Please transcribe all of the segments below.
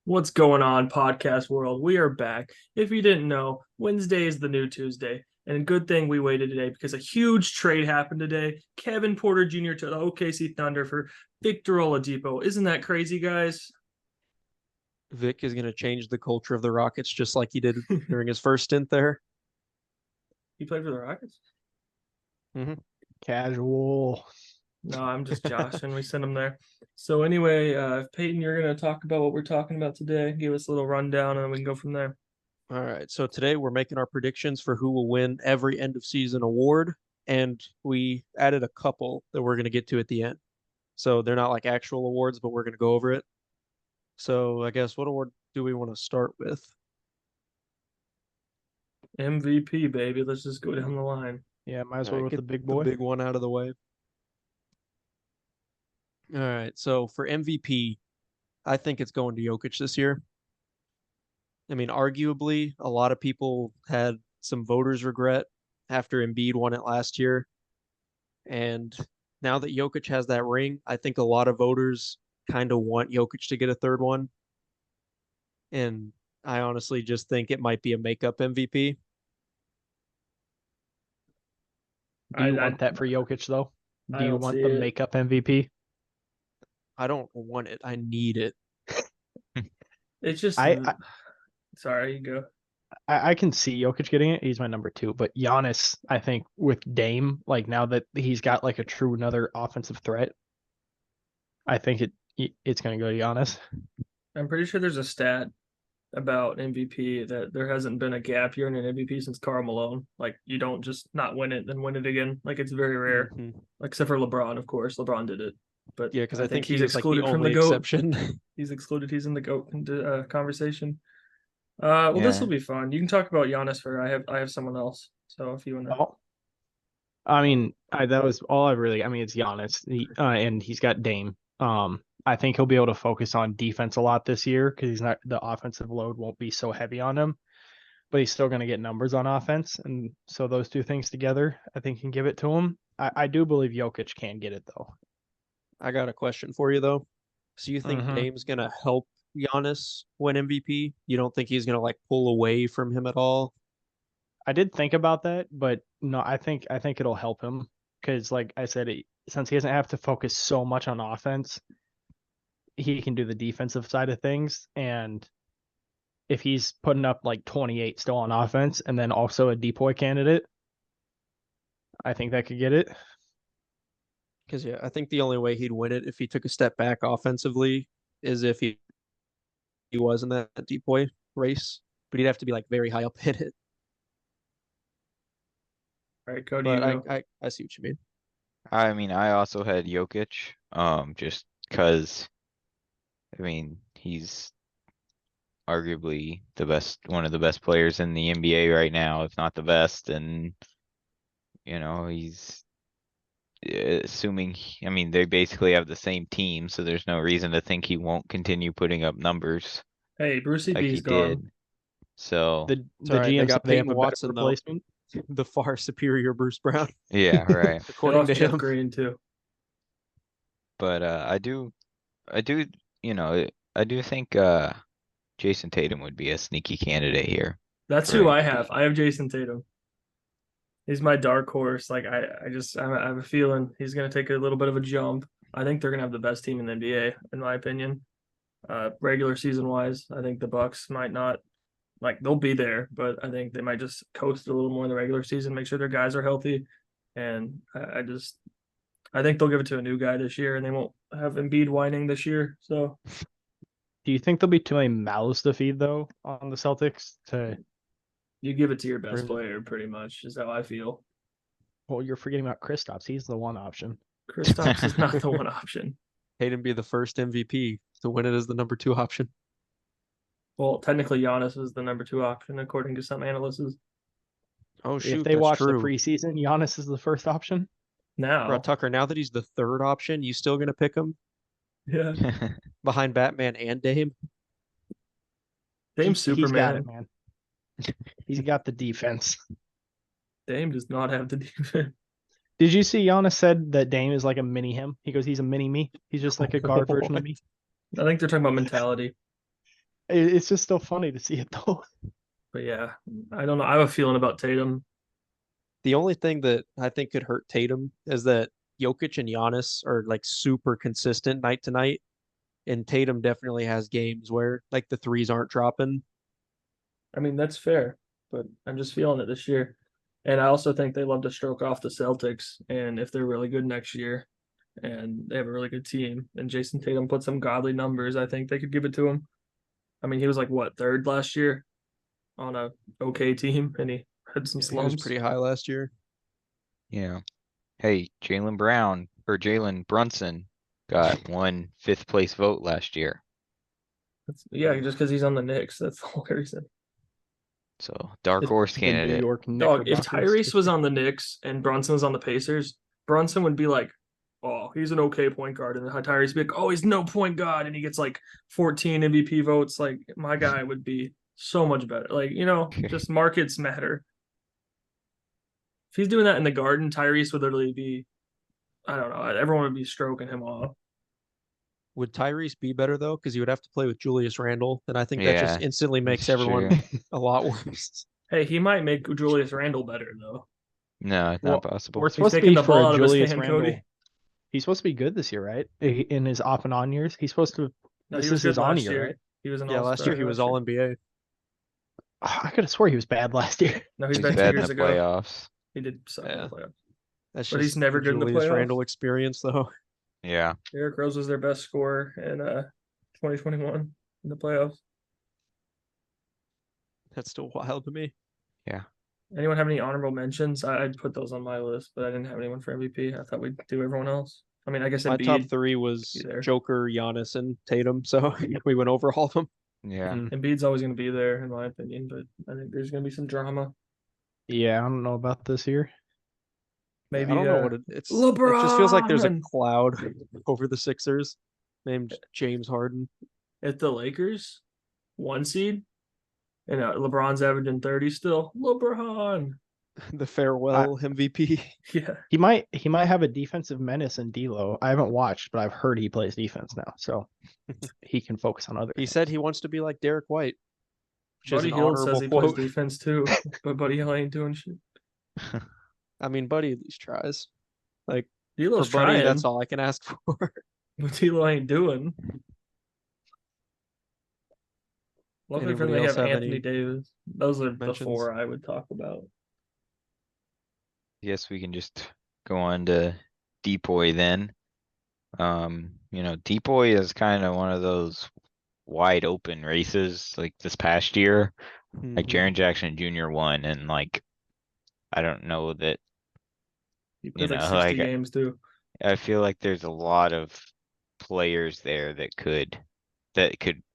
What's going on, podcast world? We are back. If you didn't know, Wednesday is the new Tuesday. And a good thing we waited today because a huge trade happened today. Kevin Porter Jr. to the OKC Thunder for Victor Oladipo. Isn't that crazy, guys? Vic is going to change the culture of the Rockets just like he did during his first stint there. He played for the Rockets? Mm-hmm. Casual. No, I'm just Josh, and we sent him there. So anyway, Peyton, you're going to talk about what we're talking about today. Give us a little rundown, and then we can go from there. All right. So today we're making our predictions for who will win every end of season award. And we added a couple that we're going to get to at the end. So they're not like actual awards, but we're going to go over it. So I guess what award do we want to start with? MVP, baby. Let's just go down the line. Yeah, might as All well right, with get the big boy. The big one out of the way. All right. So for MVP, I think it's going to Jokic this year. I mean, arguably, a lot of people had some voters' regret after Embiid won it last year. And now that Jokic has that ring, I think a lot of voters kind of want Jokic to get a third one. And I honestly just think it might be a makeup MVP. Do you want that for Jokic though? Do you want the makeup MVP? I don't want it. I need it. It's just sorry, you go. I can see Jokic getting it. He's my number 2, but Giannis, I think with Dame, like now that he's got like a true another offensive threat, I think it's gonna go to Giannis. I'm pretty sure there's a stat about MVP that there hasn't been a gap year in an MVP since Karl Malone. Like you don't just not win it then win it again. Like it's very rare. Mm-hmm. Except for LeBron, of course. LeBron did it. But yeah, because I think he's excluded like the from only the GOAT. exception. He's excluded. He's in the GOAT conversation. Well, this will be fun. You can talk about Giannis for. I have someone else. So if you want to. Oh. I mean, that was all I really. I mean, it's Giannis, and he's got Dame. I think he'll be able to focus on defense a lot this year because he's not the offensive load won't be so heavy on him, but he's still going to get numbers on offense, and so those two things together, I think can give it to him. I do believe Jokic can get it though. I got a question for you though. So you think Dame's going to help Giannis win MVP? You don't think he's going to like pull away from him at all? I did think about that, but no, I think it'll help him because, like I said, since he doesn't have to focus so much on offense, he can do the defensive side of things. And if he's putting up like 28 still on offense and then also a DPOY candidate, I think that could get it. Because yeah, I think the only way he'd win it if he took a step back offensively is if he was in that DPOY race, but he'd have to be like very high up in it. All right, Cody. But I see what you mean. I mean, I also had Jokic, just because, I mean, he's arguably one of the best players in the NBA right now, if not the best, and he's assuming. I mean, they basically have the same team, so there's no reason to think he won't continue putting up numbers. Hey, Brucey like B's he gone. did. So the GM got they have Peyton a Watson replacement. The far superior Bruce Brown. Yeah, right. According to Jeff him. Green too. But I do think Jason Tatum would be a sneaky candidate here. That's who I have. I have Jason Tatum. He's my dark horse. Like I have a feeling he's gonna take a little bit of a jump. I think they're gonna have the best team in the NBA, in my opinion. Regular season wise, I think the Bucks might not. Like they'll be there, but I think they might just coast a little more in the regular season, make sure their guys are healthy. And I think they'll give it to a new guy this year, and they won't have Embiid whining this year. So, do you think there'll be too many mouths to feed though on the Celtics? You give it to your best player, pretty much, is how I feel. Well, you're forgetting about Kristaps. He's the one option. Kristaps is not the one option. Hayden be the first MVP to win it as the number 2 option. Well, technically, Giannis is the number 2 option, according to some analysts. Oh, shoot. If they watch true. the preseason, Giannis is the first option. Now, Bro, Tucker, now that he's the 3rd option, you still going to pick him? Yeah. Behind Batman and Dame? Dame's Superman. He's got it, man. He's got the defense. Dame does not have the defense. Did you see Giannis said that Dame is like a mini him? He goes, he's a mini me. He's just like a guard version of me. I think they're talking about mentality. It's just still funny to see it though. But yeah, I don't know. I have a feeling about Tatum. The only thing that I think could hurt Tatum is that Jokic and Giannis are like super consistent night to night, and Tatum definitely has games where like the threes aren't dropping. I mean, that's fair, but I'm just feeling it this year. And I also think they love to stroke off the Celtics. And if they're really good next year and they have a really good team and Jason Tatum put some godly numbers, I think they could give it to him. I mean, he was like what, third last year on a okay team and he had some He was slumps. pretty high last year. Yeah. Hey, Jalen Brunson got one fifth place vote last year. Yeah, just because he's on the Knicks. That's the whole reason. So dark If- horse The New candidate. York Dog, if Knickerbockers. Tyrese was on the Knicks and Brunson was on the Pacers, Brunson would be like, oh, he's an okay point guard. And then Tyrese would be like, oh, he's no point guard. And he gets like 14 MVP votes. Like, my guy would be so much better. Like, just markets matter. If he's doing that in the Garden, Tyrese would literally be, I don't know, everyone would be stroking him off. Would Tyrese be better though? Because he would have to play with Julius Randle, and I think that just Yeah, instantly makes that's everyone true. a lot worse. Hey, he might make Julius Randle better, though. No, it's Well, not possible. We're He's supposed to taking be the for ball a out of his Julius hand, Randle. Cody. He's supposed to be good this year, right? In his off and on years, he's supposed to. No, This he was is his good on last year, year. right? He was an Yeah, last year he was all NBA. Oh, I could have swore he was bad last year. No, he's He's been 2 bad in years the ago. playoffs. He did suck in Yeah. the playoffs. That's But he's just never the good in the Julius playoffs. Randle experience though. Yeah. Derrick Rose was their best scorer in 2021 in the playoffs. That's still wild to me. Anyone have any honorable mentions? I'd put those on my list, but I didn't have anyone for MVP. I thought we'd do everyone else. I mean, I guess My top Embiid. three was be there. Joker, Giannis, and Tatum. So we went over all of them. Yeah. Mhm. Embiid's always going to be there, in my opinion, but I think there's going to be some drama. Yeah, I don't know about this year. Maybe I don't know what it's. LeBron. It just feels like there's a cloud over the Sixers named James Harden. At the Lakers, 1 seed, and LeBron's averaging 30 still. LeBron. The farewell MVP. Yeah. He might have a defensive menace in D'Lo. I haven't watched, but I've heard he plays defense now, so he can focus on other. He things. said he wants to be like Derek White, which Buddy is an Hield says honorable he quote. plays defense too, but Buddy Hield ain't doing shit. I mean, Buddy at least tries. Like D'Lo's for Buddy, trying, that's all I can ask for. but D'Lo ain't doing. Luckily for them, Anybody they else have have Anthony any Davis. Those are the mentions? 4 I would talk about. Yes, we can just go on to Depoy then. Depoy is kind of one of those wide open races like this past year. Like Mhm. Jaren Jackson Jr. won, and like I don't know that He plays like know, 60 like, games too. I feel like there's a lot of players there that could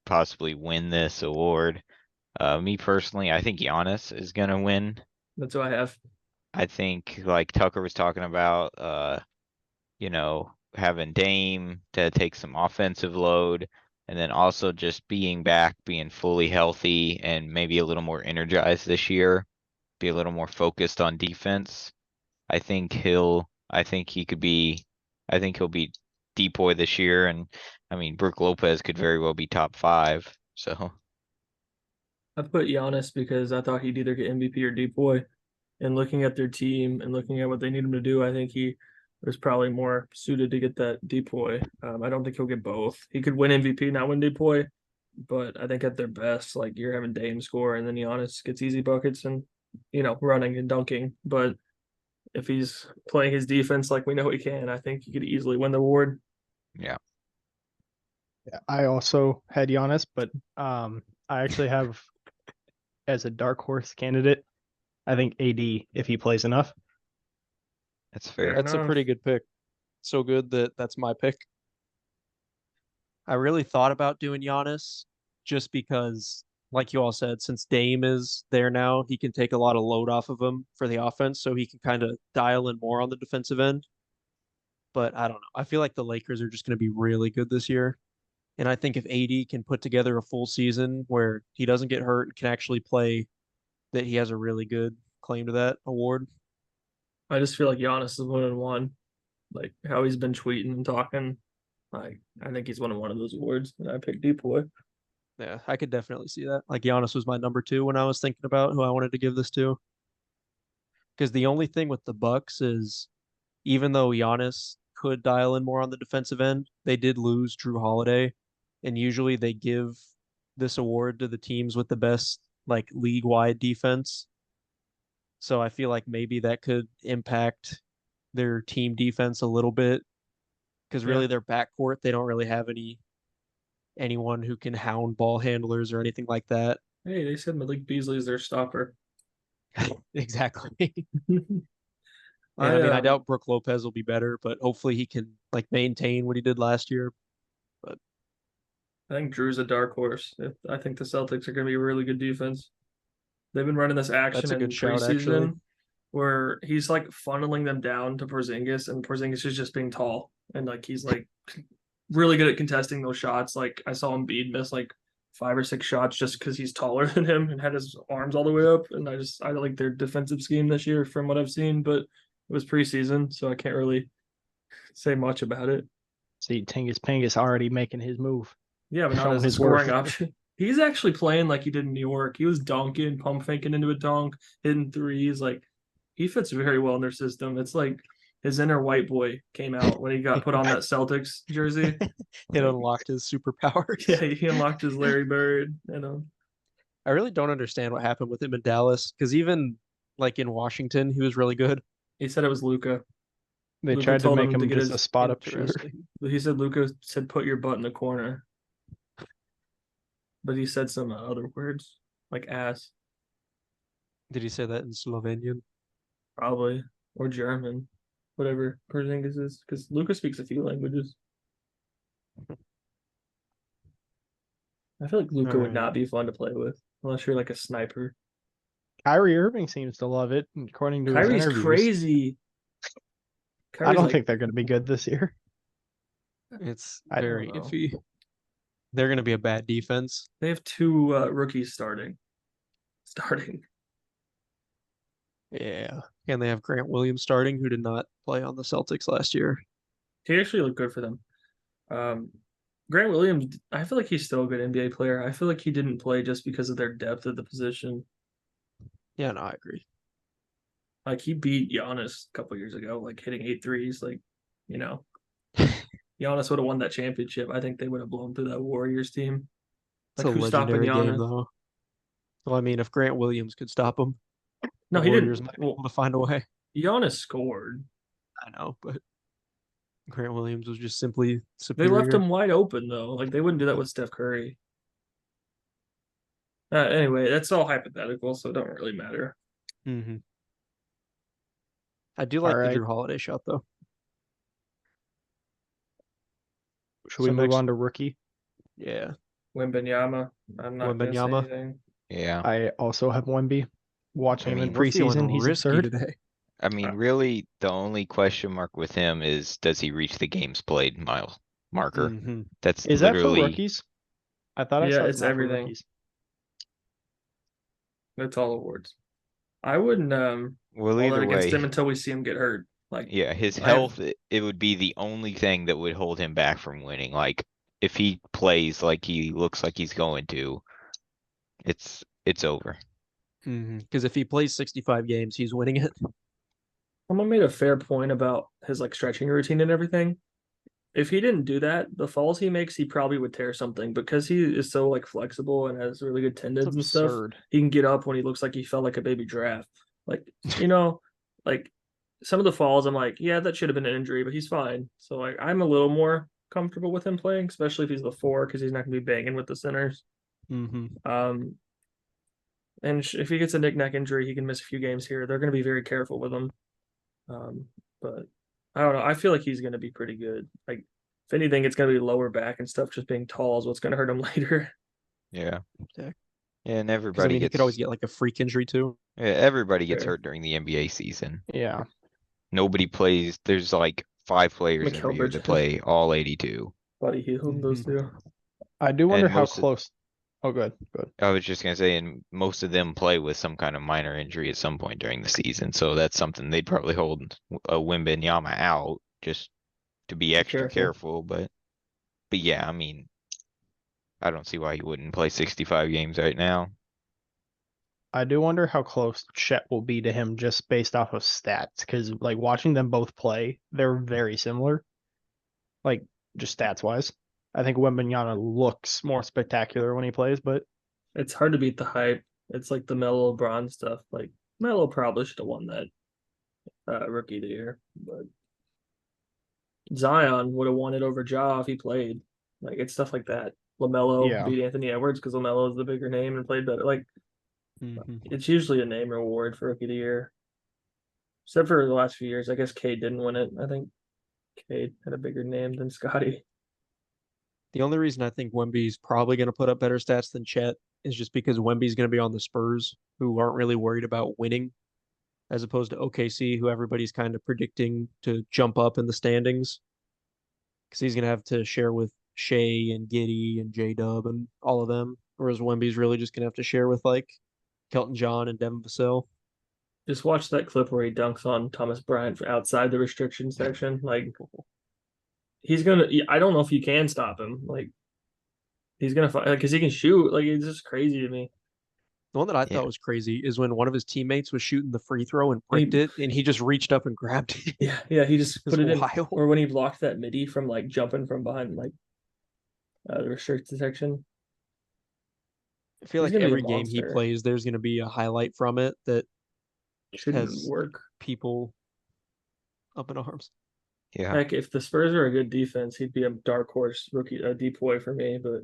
possibly win this award. Me personally, I think Giannis is gonna win. That's who I have. I think like Tucker was talking about, having Dame to take some offensive load, and then also just being back, being fully healthy, and maybe a little more energized this year, be a little more focused on defense. I think he'll be Depoy this year, and I mean Brook Lopez could very well be top 5. So I put Giannis because I thought he'd either get MVP or Depoy. And looking at their team and looking at what they need him to do, I think he was probably more suited to get that Depoy. I don't think he'll get both. He could win MVP, not win Depoy, but I think at their best, like you're having Dame score and then Giannis gets easy buckets and running and dunking. But if he's playing his defense like we know he can, I think he could easily win the award. yeah. Yeah, I also had Giannis, but I actually have as a dark horse candidate. I think AD if he plays enough. That's Fair fair. That's a enough. pretty good pick. So good that that's my pick. I really thought about doing Giannis just because, like you all said, since Dame is there now, he can take a lot of load off of him for the offense, so he can kind of dial in more on the defensive end. But I don't know. I feel like the Lakers are just going to be really good this year. And I think if AD can put together a full season where he doesn't get hurt, can actually play, that he has a really good claim to that award. I just feel like Giannis is 1-1. Like how he's been tweeting and talking. Like I think he's winning one of those awards. And I picked Depoy. Yeah, I could definitely see that. Like Giannis was my number 2 when I was thinking about who I wanted to give this to. Because the only thing with the Bucks is even though Giannis could dial in more on the defensive end, they did lose Drew Holiday, and usually they give this award to the teams with the best like league-wide defense. So I feel like maybe that could impact their team defense a little bit because really Yeah. their backcourt, they don't really have anyone who can hound ball handlers or anything like that. Hey, they said Malik Beasley is their stopper. Exactly. I And I mean, I doubt Brooke Lopez will be better, but hopefully he can like maintain what he did last year. I think Drew's a dark horse. I think the Celtics are going to be a really good defense. They've been running this action That's a in good shout, actually. preseason where he's like funneling them down to Porzingis, and Porzingis is just being tall and like he's like really good at contesting those shots. Like I saw Embiid miss like 5 or 6 shots just because he's taller than him and had his arms all the way up. And I like their defensive scheme this year from what I've seen, but it was preseason, so I can't really say much about it. See, Tingus Pingus already making his move. Yeah, but not Showing as a his scoring worth. option. He's actually playing like he did in New York. He was dunking, pump faking into a dunk, hitting threes. Like he fits very well in their system. It's like his inner white boy came out when he got put on that Celtics jersey. It unlocked his superpowers. Yeah, he unlocked his Larry Bird. You know, I really don't understand what happened with him in Dallas because even like in Washington, he was really good. he said it was Luca. They Luka tried to told make him to him get just a his spot up shooter. Interesting. He said Luca said put your butt in the corner, but he said some other words like ass, Did he say that in Slovenian? probably, or German, whatever Porzingis is, because Luca speaks a few languages. I feel like Luca would Alright. not be fun to play with unless you're like a sniper. Kyrie Irving seems to love it, according to his Kyrie's interviews. crazy. I Kyrie's don't like, think they're going to be good this year. It's I don't very know. iffy. They're going to be a bad defense. they have 2 rookies starting. Yeah. And they have Grant Williams starting, who did not play on the Celtics last year. He actually looked good for them. Grant Williams, I feel like he's still a good NBA player. I feel like he didn't play just because of their depth at the position. Yeah, no, I agree. Like he beat Giannis a couple years ago, like hitting 8 threes. Like, you know, Giannis would have won that championship. I think they would have blown through that Warriors team. It's Like a who's stopping legendary game, Giannis? though. Well, I mean, if Grant Williams could stop him, No, the he Warriors didn't. might be Well, able to find a way. Giannis scored. I know, but Grant Williams was just simply They superior. left him wide open though. Like they wouldn't do that with Steph Curry. Anyway, that's all hypothetical, so it don't really matter. Mm-hmm. I do like the Alright. Drew Holiday shot, though. Should we So move next- on to rookie? Yeah. Wembenyama. I'm not gonna say Wembanyama. anything. Yeah, I also have Wemby. Watching him in mean, We're feeling preseason, he's risky absurd. today. I mean, really, the only question mark with him is, does he reach the games played mile marker? Mm-hmm. That's Is that for literally, rookies? I thought I Yeah, saw it's not for everything. rookies. That's all awards. I wouldn't well, hold that either against him way, until we see him get hurt. Like yeah, his I have- health, it would be the only thing that would hold him back from winning. Like, if he plays like he looks like he's going to, it's over. Because if he plays 65 games, he's winning it. someone made a fair point about his like stretching routine and everything. If he didn't do that, the falls he makes, he probably would tear something because he is so like flexible and has really good It's tendons and stuff. absurd. He can get up when he looks like he felt like a baby giraffe. Like, you know, like some of the falls, I'm like, yeah, that should have been an injury, but he's fine. So like, I'm a little more comfortable with him playing, especially if he's the 4, because he's not gonna be banging with the centers. Mm-hmm. And if he gets a knick-knack injury, he can miss a few games here. They're gonna be very careful with him. But I don't know. I feel like he's gonna be pretty good. Like, if anything, it's gonna be lower back and stuff. Just being tall is what's gonna hurt him later. Yeah. Yeah. Yeah, and Because I everybody mean, he gets, could always get like a freak injury too. yeah, everybody gets Fair. hurt during the NBA season. Yeah. Nobody plays, there's like 5 players every year McKelvert. that play all 82. Buddy Hield, those Mhm. two. I do wonder how most of- close. Oh, good. Good. I was just gonna say, and most of them play with some kind of minor injury at some point during the season, so that's something they'd probably hold a Wembanyama out just to be extra careful. careful. But yeah, I mean, I don't see why he wouldn't play 65 games right now. I do wonder how close Chet will be to him just based off of stats, because like watching them both play, they're very similar. Like just stats wise. I think Wembanyama looks more spectacular when he plays, but It's hard to beat the hype. It's like the Melo LeBron stuff. Like Melo probably should have won that rookie of the year, but Zion would have won it over Ja if he played. Like it's stuff like that. LaMelo Yeah. beat Anthony Edwards because LaMelo is the bigger name and played better. Like Mhm. it's usually a name reward for rookie of the year. Except for the last few years. I guess Cade didn't win it. I think Cade had a bigger name than Scotty. The only reason I think Wemby's probably going to put up better stats than Chet is just because Wemby's going to be on the Spurs, who aren't really worried about winning, as opposed to OKC, who everybody's kind of predicting to jump up in the standings. Because he's going to have to share with Shea and Giddy and J Dub and all of them. Whereas Wemby's really just going to have to share with like Kelton John and Devin Vassell. Just watch that clip where he dunks on Thomas Bryant outside the restriction section. Like he's gonna. I don't know if you can stop him. Like he's gonna fight because he can shoot. Like it's just crazy to me. The one that I Yeah. thought was crazy is when one of his teammates was shooting the free throw and He- bricked it, and he just reached up and grabbed it. Yeah. He just It's put it in. wild. Or when he blocked that midi from like jumping from behind like the restricted section. I feel He's like gonna be a every game he monster. plays, there's going to be a highlight from it that Shouldn't has work. people up in arms. Yeah. Heck, if the Spurs are a good defense, he'd be a dark horse rookie, a depoy for me. But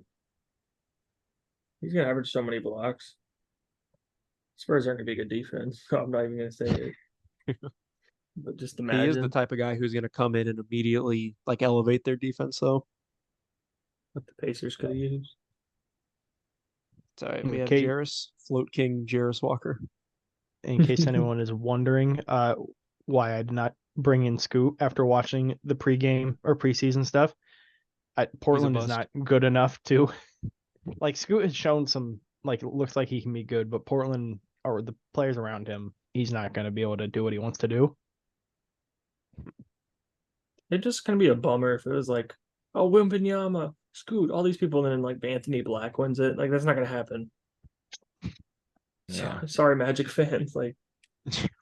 he's gonna average so many blocks. Spurs aren't gonna be a good defense. So I'm not even gonna say it. But just He is imagine the type of guy who's going to come in and immediately like elevate their defense, though. what the Pacers could have used. Sorry, we have Okay. Jarris, Float King, Jarris Walker. in case anyone is wondering, why I did not bring in Scoot after watching the pregame or preseason stuff. Portland is bust. not good enough to like Scoot has shown some like it looks like he can be good, but Portland or the players around him, he's not going to be able to do what he wants to do. It's just gonna be a bummer if it was like, oh, Wembanyama, Scoot, all these people, and then like Anthony Black wins it. Like that's not gonna happen. Yeah. Sorry, Magic fans. Like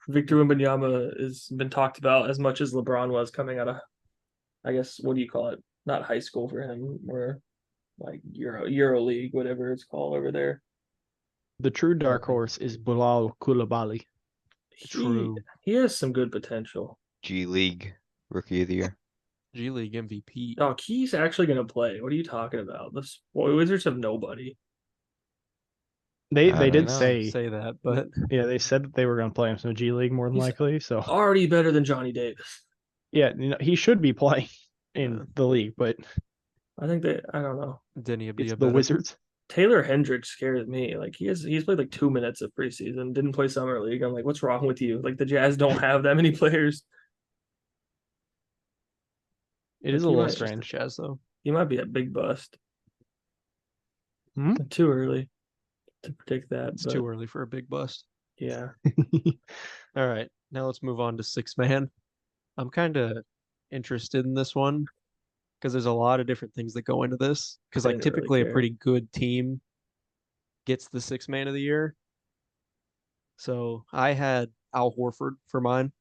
Victor Wembanyama has been talked about as much as LeBron was coming out of, I guess, what do you call it? Not high school for him, or like Euro League, whatever it's called over there. The true dark Okay. horse is Bilal Koulibaly. True. He has some good potential. G League Rookie of the Year. G League MVP. Oh, he's actually gonna play. What are you talking about? The Wizards have nobody. They I did don't know. say that, but yeah, they said that they were going to play him some G League more than He's- likely. So Already better than Johnny Davis. yeah, he should be playing in Yeah. the league, but I think I don't know. didn't he be it's a the better? Wizards. Taylor Hendricks scares me. Like he's played like 2 minutes of preseason, didn't play summer league. I'm like, what's wrong with you? Like the Jazz don't have that many players. It is Like, a he little might- Just the strange. Jazz, though. He might be a big bust. Hmm? Too early to predict that. It's but too early for a big bust. yeah. All right, now let's move on to six man. I'm kind of interested in this one because there's a lot of different things that go into this. Because I like didn't really typically a care. pretty good team gets the six man of the year. So I had Al Horford for mine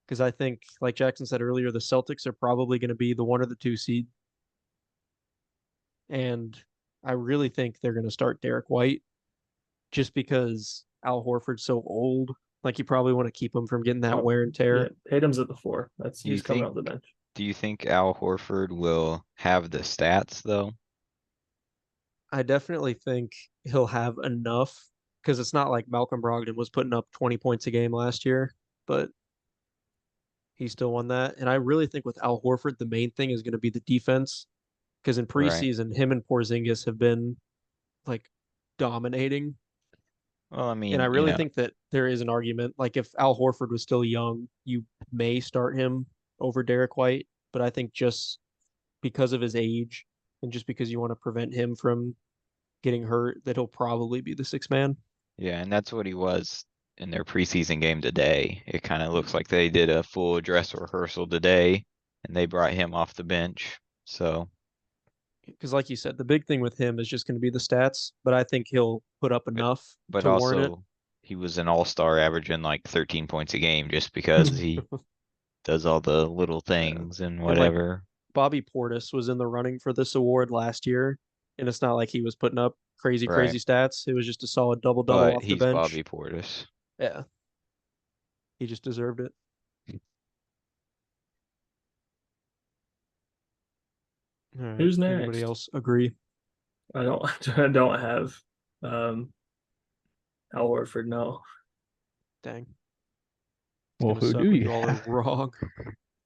because I think, like Jackson said earlier, the Celtics are probably going to be the 1 or the 2 seed, and I really think they're going to start Derek White just because Al Horford's so old. Like you probably want to keep him from getting that Oh, wear and tear. Yeah, Tatum's at the 4. That's Do you he's coming think- off the bench. Do you think Al Horford will have the stats though? I definitely think he'll have enough because it's not like Malcolm Brogdon was putting up 20 points a game last year, but he still won that. And I really think with Al Horford, the main thing is going to be the defense because in Right. preseason, him and Porzingis have been like dominating. Well, I mean, And I you really know, think that there is an argument. Like if Al Horford was still young, you may start him over Derek White, but I think just because of his age and just because you want to prevent him from getting hurt, that he'll probably be the six man. yeah, and that's what he was in their preseason game today. It kind of looks like they did a full dress rehearsal today and they brought him off the bench. So because like you said, the big thing with him is just going to be the stats, but I think he'll put up enough But to warrant it. also, he was an all-star averaging like 13 points a game just because he does all the little things and like, whatever. Bobby Portis was in the running for this award last year, and it's not like he was putting up crazy, Right. crazy stats. It was just a solid double-double But off the he's bench. Bobby Portis. Yeah. He just deserved it. All right. Who's Anybody next? else agree? I don't I don't have Al Horford, no. Dang. It's Well, gonna who suck do when you all are have? wrong.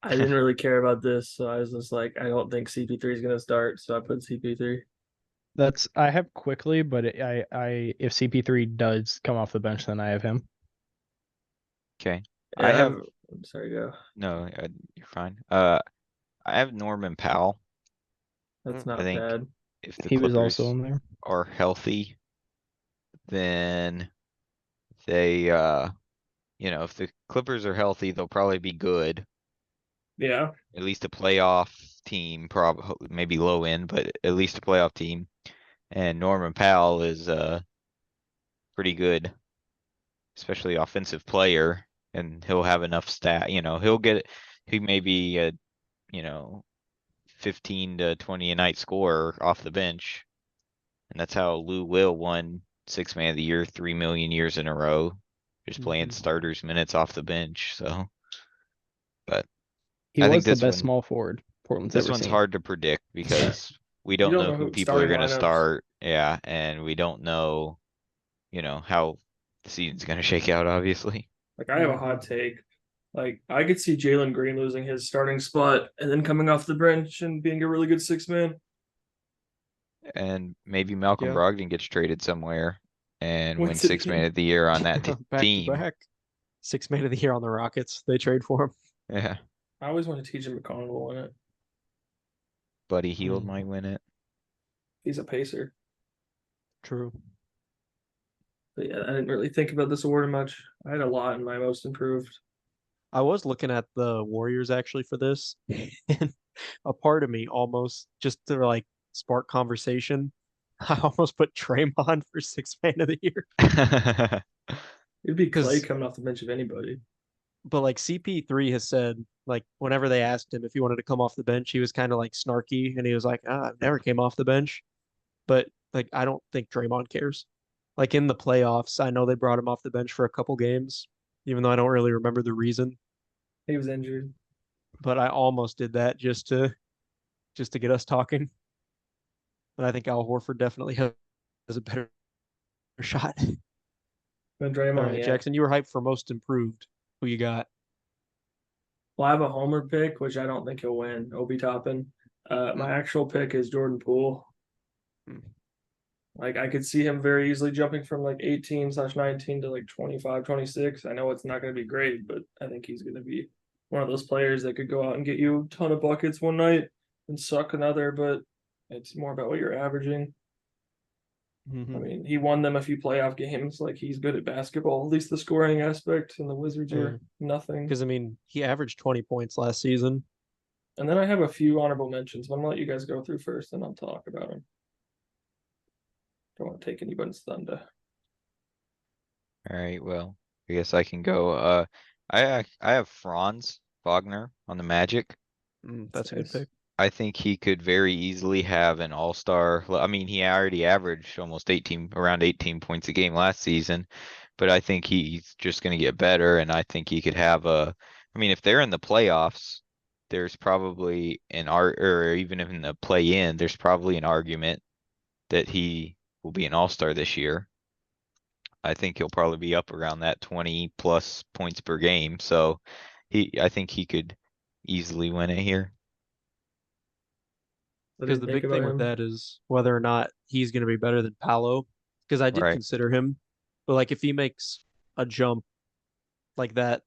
I didn't really care about this, so I was just like, I don't think CP3 is gonna start, so I put CP3. That's I have quickly, but I if CP3 does come off the bench, then I have him. Okay. Yeah, I have I'm sorry, go. no, you're fine. I have Norman Powell. That's Mm, I not think bad. if the He was also Clippers in there. are healthy, then they if the Clippers are healthy, they'll probably be good. Yeah. At least a playoff team, probably maybe low end, but at least a playoff team. And Norman Powell is pretty good, especially offensive player, and he'll have enough he may be a 15 to 20 a night scorer off the bench. And that's how Lou Will won 6 Man of the Year 3 million years in a row, just playing Mhm. starters minutes off the bench. So, but He I think was the this best one, small forward Portland's this ever one's seen. hard to predict because we You don't don't know know who who people are starting gonna lineups. start. Yeah, and we don't know, how the season's gonna shake out, obviously. Like I have a hot take. Like I could see Jalen Green losing his starting spot and then coming off the bench and being a really good 6 man. And maybe Malcolm Yeah. Brogdon gets traded somewhere and Wins wins it 6 Man again. of the Year on that Back to team. back. 6 Man of the Year on the Rockets. They trade for him. Yeah, I always want to teach him McConnell in it. Buddy Hield Mm. might win it. He's a pacer. True. But yeah, I didn't really think about this award much. I had a lot in my most improved. I was looking at the Warriors actually for this, and a part of me almost just to like spark conversation, I almost put Draymond for 6 Man of the Year. It'd be Clay 'Cause- coming off the bench of anybody. But like CP3 has said, like whenever they asked him if he wanted to come off the bench, he was kind of like snarky, and he was like, "I never came off the bench." But like, I don't think Draymond cares. Like in the playoffs, I know they brought him off the bench for a couple games, even though I don't really remember the reason. He was injured. But I almost did that just to get us talking. And I think Al Horford definitely has a better shot. Then All Draymond, right, yeah. Jackson, you were hyped for most improved. Who you got? Well, I have a homer pick, which I don't think he'll win. Obi Toppin. My actual pick is Jordan Poole. Hmm. Like I could see him very easily jumping from like 18/19 to like 25, 26. I know it's not going to be great, but I think he's going to be one of those players that could go out and get you a ton of buckets one night and suck another, but it's more about what you're averaging. I Mhm. mean, he won them a few playoff games. Like he's good at basketball, at least the scoring aspect, and the Wizards are nothing. Because I mean, he averaged 20 points last season. And then I have a few honorable mentions, but I'm gonna let you guys go through first, and I'll talk about them. Don't want to take anybody's thunder. Alright, well, I guess I can go. I have Franz Wagner on the Magic. That's a good Nice. pick. I think he could very easily have an all-star. I mean, he already averaged almost around 18 points a game last season, but I think he's just gonna get better, and I think he could have I mean, if they're in the playoffs, there's probably or even if in the play-in, there's probably an argument that he will be an all-star this year. I think he'll probably be up around that 20 plus points per game, so I think he could easily win it here. What Because do the you think big thing about with him? that is whether or not he's going to be better than Paolo. Because I did Right. consider him, but like if he makes a jump like that,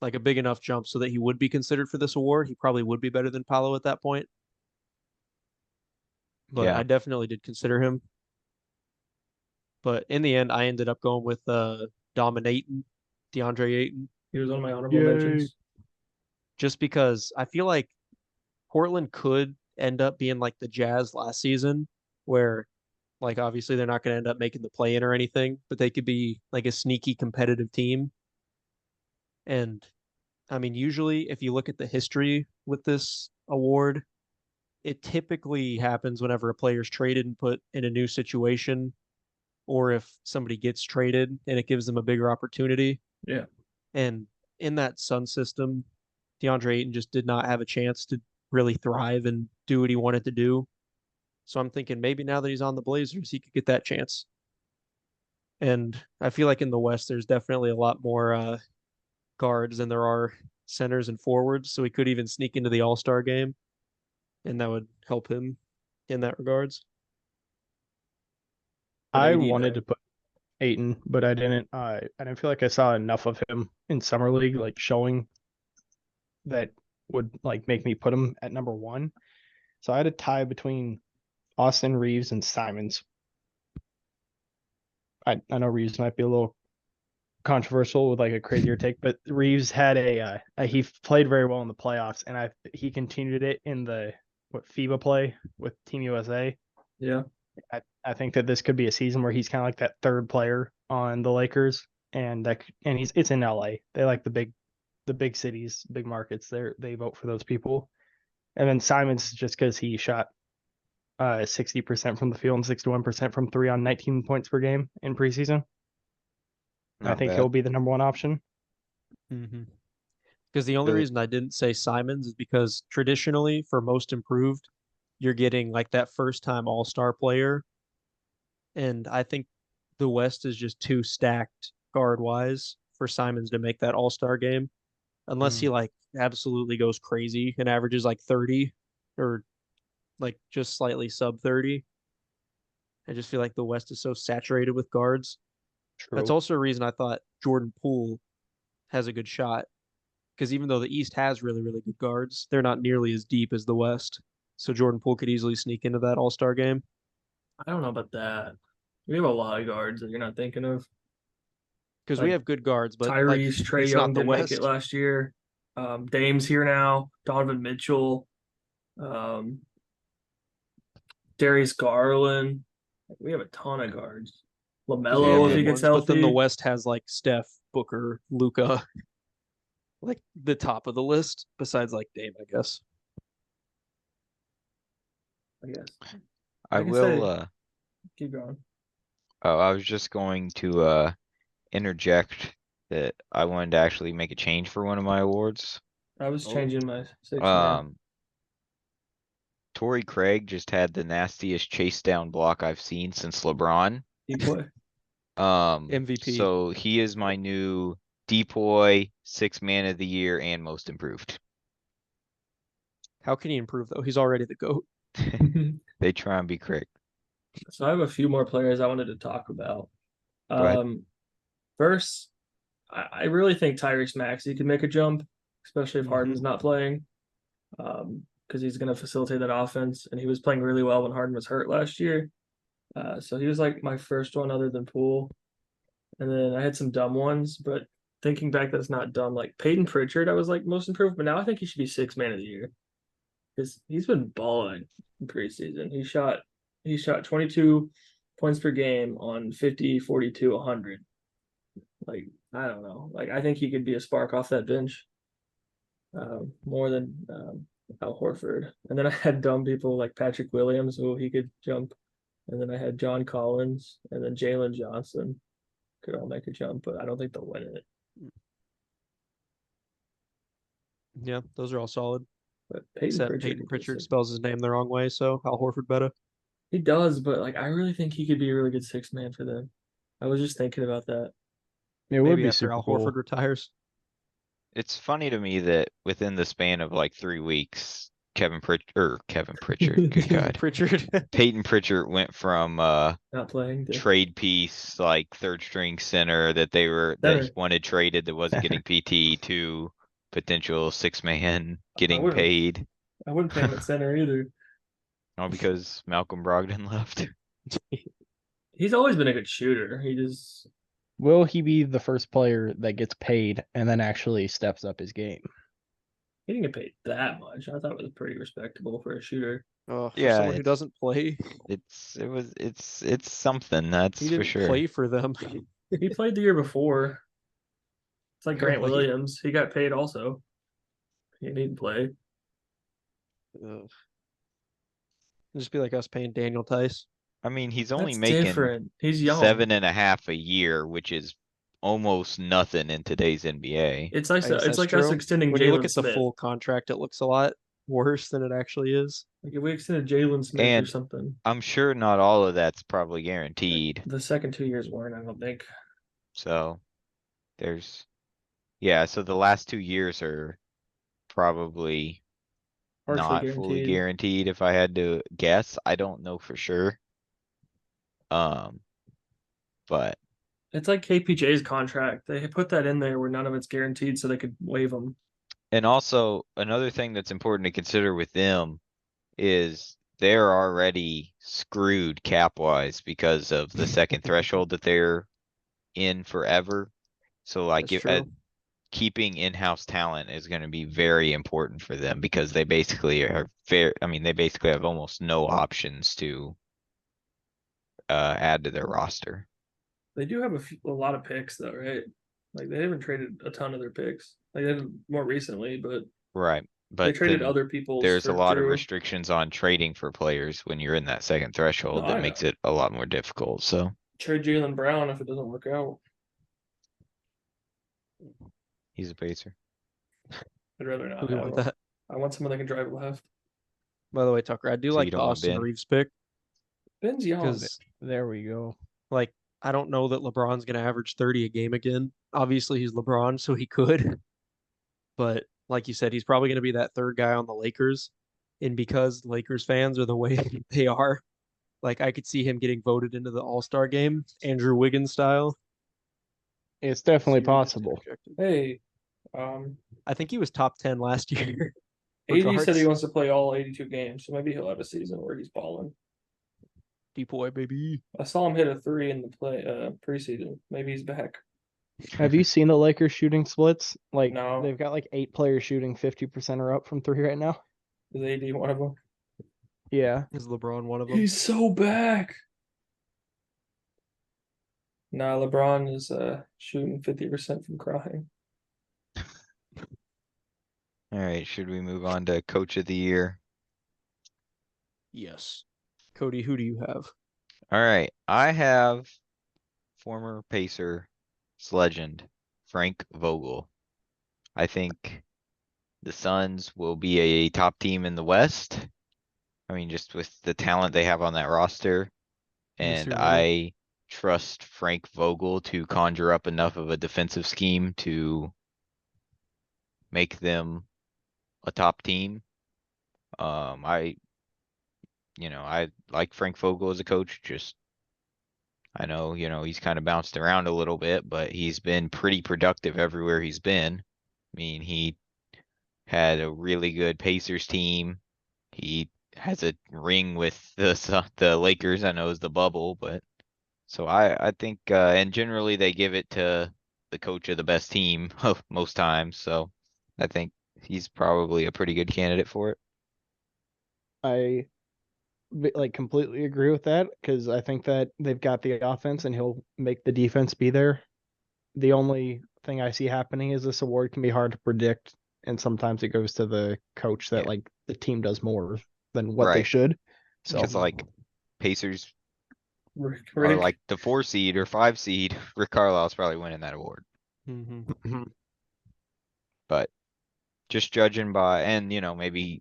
like a big enough jump so that he would be considered for this award, he probably would be better than Paolo at that point. But Yeah. I definitely did consider him. But in the end, I ended up going with dominating DeAndre Ayton, He was one of my honorable Yay. mentions. just because I feel like Portland could end up being like the Jazz last season, where like obviously they're not going to end up making the play-in or anything, but they could be like a sneaky competitive team. And I mean, usually if you look at the history with this award, it typically happens whenever a player's traded and put in a new situation, or if somebody gets traded and it gives them a bigger opportunity. Yeah. And in that Sun system, DeAndre Ayton just did not have a chance to really thrive and do what he wanted to do. So I'm thinking maybe now that he's on the Blazers, he could get that chance. And I feel like in the West, there's definitely a lot more guards than there are centers and forwards. So he could even sneak into the All-Star game, and that would help him in that regards. But I AD wanted better. to put Aiton, but I didn't. I didn't feel like I saw enough of him in summer league, like showing that would like make me put him at number one. So I had a tie between Austin Reeves and Simons. I know Reeves might be a little controversial with like a crazier take, but Reeves had he played very well in the playoffs, and he continued it in the FIBA play with Team USA. Yeah. I think that this could be a season where he's kind of like that third player on the Lakers, and it's in LA. They like the big cities, big markets. They vote for those people. And then Simons, just because he shot 60% from the field and 61% from three on 19 points per game in preseason. I Not think bad. he'll be the number one option. Mm-hmm. Because the only Really? reason I didn't say Simons is because traditionally, for most improved, you're getting like that first time All-Star player. And I think the West is just too stacked guard wise for Simons to make that All-Star game unless he like absolutely goes crazy and averages like 30 or like just slightly sub 30. I just feel like the West is so saturated with guards. That's True. also a reason I thought Jordan Poole has a good shot because even though the East has really, really good guards, they're not nearly as deep as the West. So Jordan Poole could easily sneak into that All-Star game. I don't know about that. We have a lot of guards that you're not thinking of. Because Like we have good guards, but like Tyrese, Trey it's Young not the didn't make it West. last year. Dame's here now. Donovan Mitchell. Darius Garland. We have a ton of guards. We LaMelo, have if good he gets ones, but then the healthy. West has like Steph, Booker, Luca, like the top of the list, besides like Dame, I guess. I guess. I Like I will, say, keep going. I was just going to, interject that I wanted to actually make a change for one of my awards. I was Oh. changing my 6 man. Torrey Craig just had the nastiest chase down block I've seen since LeBron. He play. MVP. So he is my new Depoy, 6 man of the year and most improved. How can he improve though? He's already the GOAT. They try and be Craig. So I have a few more players I wanted to talk about. Go ahead. First, I really think Tyrese Maxey could make a jump, especially if Harden's not playing, because he's going to facilitate that offense. And he was playing really well when Harden was hurt last year. So he was like my first one other than Poole. And then I had some dumb ones, but thinking back, that's not dumb. Like Peyton Pritchard, I was like most improved, but now I think he should be 6 man of the year because he's been balling in preseason. He shot 22 points per game on 50, 42, 100. Like, I don't know. Like, I think he could be a spark off that bench more than Al Horford. And then I had dumb people like Patrick Williams, who he could jump. And then I had John Collins and then Jalen Johnson could all make a jump, but I don't think they'll win it. Yeah, those are all solid. But Peyton Except Pritchard, Peyton could be Pritchard sick. spells his name the wrong way, so Al Horford better. He does, but like I really think he could be a really good 6 man for them. I was just thinking about that. It would Maybe be after super Al cool. Horford retires. It's funny to me that within the span of like 3 weeks, Kevin Pritchard, good God, Pritchard. Peyton Pritchard went from Not playing. trade piece, like third string center that that Center. he wanted traded that wasn't getting PT to potential 6 man getting wouldn't- paid. I wouldn't play him at center either. All because Malcolm Brogdon left. He's always been a good shooter. He just Will he be the first player that gets paid and then actually steps up his game? He didn't get paid that much. I thought it was pretty respectable for a shooter. For Yeah, someone who it's- doesn't play, it's something, that's he for didn't sure. play for them. He played the year before. It's like Grant Apparently. Williams. He got paid also. He didn't play. Ugh. It'd just be like us paying Daniel Tice. I mean, he's only That's making different. He's young. 7.5 a year, which is almost nothing in today's NBA. It's like I guess it's that's like us true. extending When you look Jalen at the Smith. full contract, it looks a lot worse than it actually is. Like if we extended Jalen Smith or And- something. I'm sure not all of that's probably guaranteed. The second 2 years weren't, I don't think. So so the last 2 years are probably Partially not fully guaranteed. guaranteed if I had to guess. I don't know for sure. But It's like KPJ's contract. They put that in there where none of it's guaranteed so they could waive them. and also another thing that's important to consider with them is they're already screwed cap wise because of the second threshold that they're in forever. So like That's if, true. keeping in-house talent is gonna be very important for them because they basically are they basically have almost no options to add to their roster. They do have a lot of picks though, right? Like they haven't traded a ton of their picks. Like they did more recently, but Right, they but traded then other people's. there's a for lot of Drew. restrictions on trading for players when you're in that second threshold No, I that makes know. it a lot more difficult, so. Trade Jalen Brown if it doesn't work out. He's a pacer. I'd rather not. Who have want him. that? I want someone that can drive left. By the way, Tucker, I do So you like the don't want Austin Ben? Reeves pick Ben's young. because, There we go. like, I don't know that LeBron's going to average 30 a game again. Obviously, he's LeBron, so he could. But like you said, he's probably going to be that third guy on the Lakers. And because Lakers fans are the way they are, like, I could see him getting voted into the All-Star game, Andrew Wiggins style. It's definitely See where he gets possible. projected. Hey, I think he was top 10 last year. for AD said he guards. wants to play all 82 games, so maybe he'll have a season where he's balling. Deep boy, baby. I saw him hit a 3 in the preseason. Maybe he's back. Have you seen the Lakers shooting splits? Like No. they've got like 8 players shooting 50% or up from 3 right now. Is AD one of them? Yeah. Is LeBron one of them? He's so back. Nah, LeBron is shooting 50% from crying. Alright, should we move on to coach of the year? Yes. Cody, who do you have? Alright, I have former Pacers legend, Frank Vogel. I think the Suns will be a top team in the West. I mean, just with the talent they have on that roster. Yes, And you will. I trust Frank Vogel to conjure up enough of a defensive scheme to make them a top team. I like Frank Vogel as a coach, just I know, he's kind of bounced around a little bit, but he's been pretty productive everywhere he's been. I mean, he had a really good Pacers team. He has a ring with the Lakers. I know is the bubble, but so I think and generally they give it to the coach of the best team most times. So I think he's probably a pretty good candidate for it. I like completely agree with that because I think that they've got the offense and he'll make the defense be there. The only thing I see happening is this award can be hard to predict, and sometimes it goes to the coach that Yeah. like the team does more than what they Right. should. So Because like Pacers Rick, are like the 4 seed or 5 seed. Rick Carlisle's probably winning that award. Mm-hmm. But just judging by, and maybe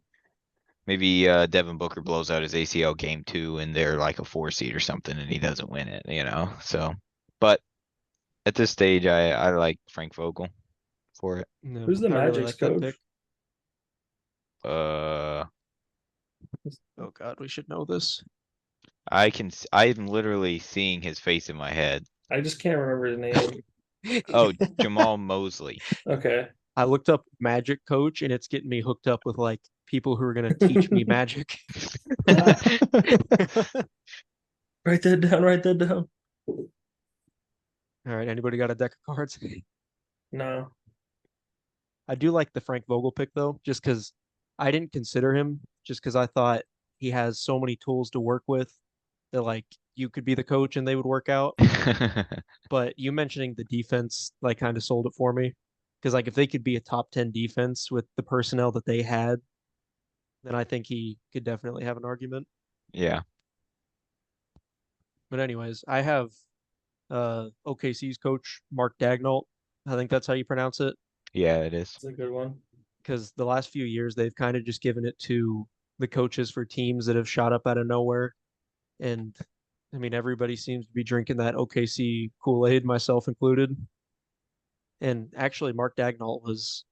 Devin Booker blows out his ACL game 2 and they're like a 4 seed or something and he doesn't win it, so. But at this stage, I like Frank Vogel for it. No, Who's the I really Magic's like that coach? pick. Uh, Oh God, we should know this. I'm literally seeing his face in my head. I just can't remember his name. Oh, Jamal Mosley. Okay. I looked up Magic coach, and it's getting me hooked up with like people who are gonna teach me Magic. Write that down. Write that down. All right, anybody got a deck of cards? No. I do like the Frank Vogel pick though, just because I didn't consider him, just because I thought he has so many tools to work with that like you could be the coach and they would work out. But you mentioning the defense like kind of sold it for me. Because like if they could be a top 10 defense with the personnel that they had, then I think he could definitely have an argument. Yeah, But anyways, I have OKC's coach Mark Dagnall. I think that's how you pronounce it. yeah, it is. It's a good one. Because the last few years they've kind of just given it to the coaches for teams that have shot up out of nowhere. And I mean, everybody seems to be drinking that OKC Kool-Aid, myself included. And actually, Mark Dagnall was,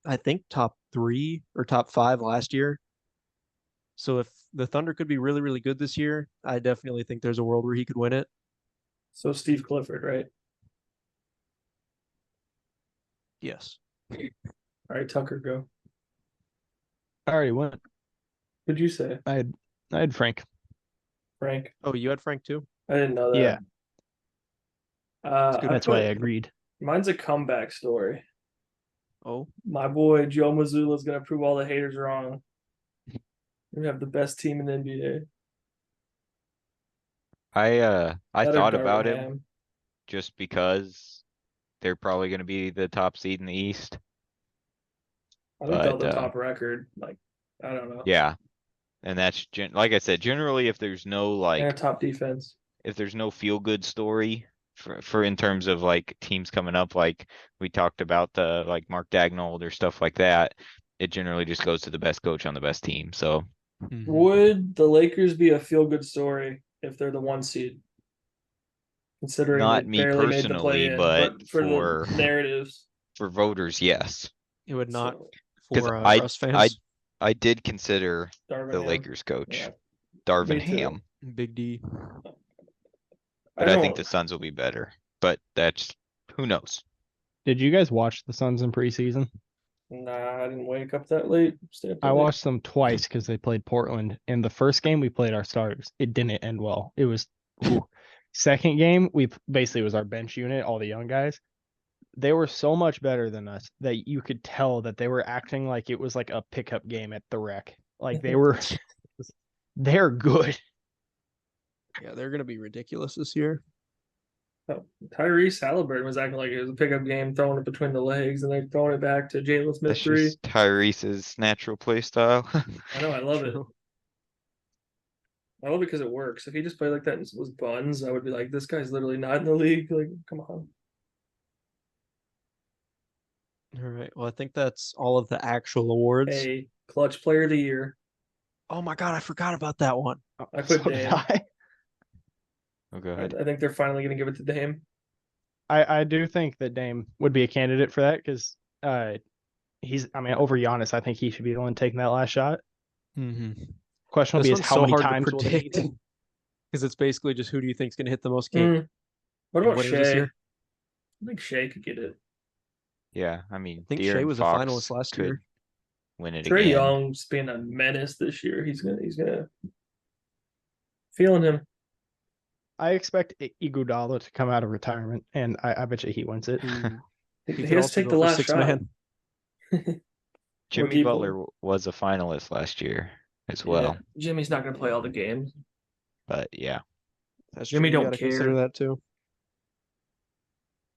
I think, top 3 or top 5 last year. So if the Thunder could be really, really good this year, I definitely think there's a world where he could win it. So Steve Clifford, right? Yes. All right, Tucker, go. I already went. What'd you say, I had Frank. Frank? Oh, you had Frank too? I didn't know that. Yeah, good. that's why I agreed. Mine's a comeback story. Oh, My boy Joe Mazzulla is gonna prove all the haters wrong. We have the best team in the NBA. I That or thought Darvin about him Ham. just because they're probably gonna be the top seed in the East. I think they'll have But, the top record. Like, I don't know. Yeah, and that's like I said, generally if there's no And like, a top defense. if there's no feel good story for in terms of like teams coming up, like we talked about the like Mark Dagnall or stuff like that, it generally just goes to the best coach on the best team. So Would the Lakers be a feel good story if they're the 1 seed? Considering not they me barely made the play personally, in, but for for the narratives. for voters, yes. it would not So, Because for I Russ fans. I did consider Darvin the Ham. Lakers coach, Yeah. Darvin Me too. Ham, Big D. but I think don't- the Suns will be better. But that's who knows. Did you guys watch the Suns in preseason? Nah, I didn't wake up that late. Stay up that I late. watched them twice because they played Portland. In the first game, we played our starters. It didn't end well. It was ooh. Second game, basically was our bench unit, all the young guys. They were so much better than us that you could tell that they were acting like it was like a pickup game at the rec. Like they're good. Yeah, they're gonna be ridiculous this year. Oh, Tyrese Halliburton was acting like it was a pickup game, throwing it between the legs, and then throwing it back to Jalen Smith That's 3. just Tyrese's natural play style. I know, I love it. True. I love it because it works. If he just played like that and was buns, I would be like, this guy's literally not in the league. Like, come on. All right. Well, I think that's all of the actual awards. Hey, clutch player of the year. Oh my God, I forgot about that one. I put So did Dame. Oh, go ahead. I think they're finally going to give it to Dame. I do think that Dame would be a candidate for that because over Giannis, I think he should be the one taking that last shot. Mm-hmm. Question will This be is one's how so many hard times to will they predict hit it? because it's basically just who do you think's gonna hit the most game What about winners this Shea? year? I think Shea could get it. Yeah, I mean, I think De'Aaron Shea was Fox a finalist last could year. win it Trey again. Young's being a menace this year. He's gonna feeling him. I expect Iguodala to come out of retirement, and I bet you he wins it. He He has could to also take go the for last six shot. man. Jimmy Rookie Butler ball. was a finalist last year as well. Yeah, Jimmy's not gonna play all the games. But yeah, That's Jimmy true. You don't gotta consider care. that too.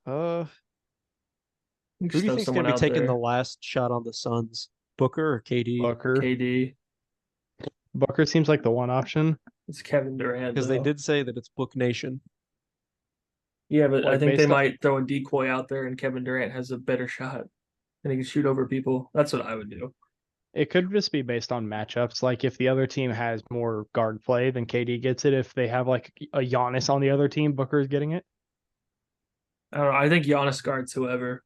You Who can do you throw think's someone gonna be out taking there. the last shot on the Suns? Booker or KD? Booker. KD. Booker seems like the one option. It's Kevin Durant. Because they though. did say that it's Book Nation. Yeah, but I Like, think they based on- might throw a decoy out there, and Kevin Durant has a better shot, and he can shoot over people. That's what I would do. It could just be based on matchups. Like if the other team has more guard play, then KD gets it. If they have like a Giannis on the other team, Booker's getting it. I don't know. I think Giannis guards whoever.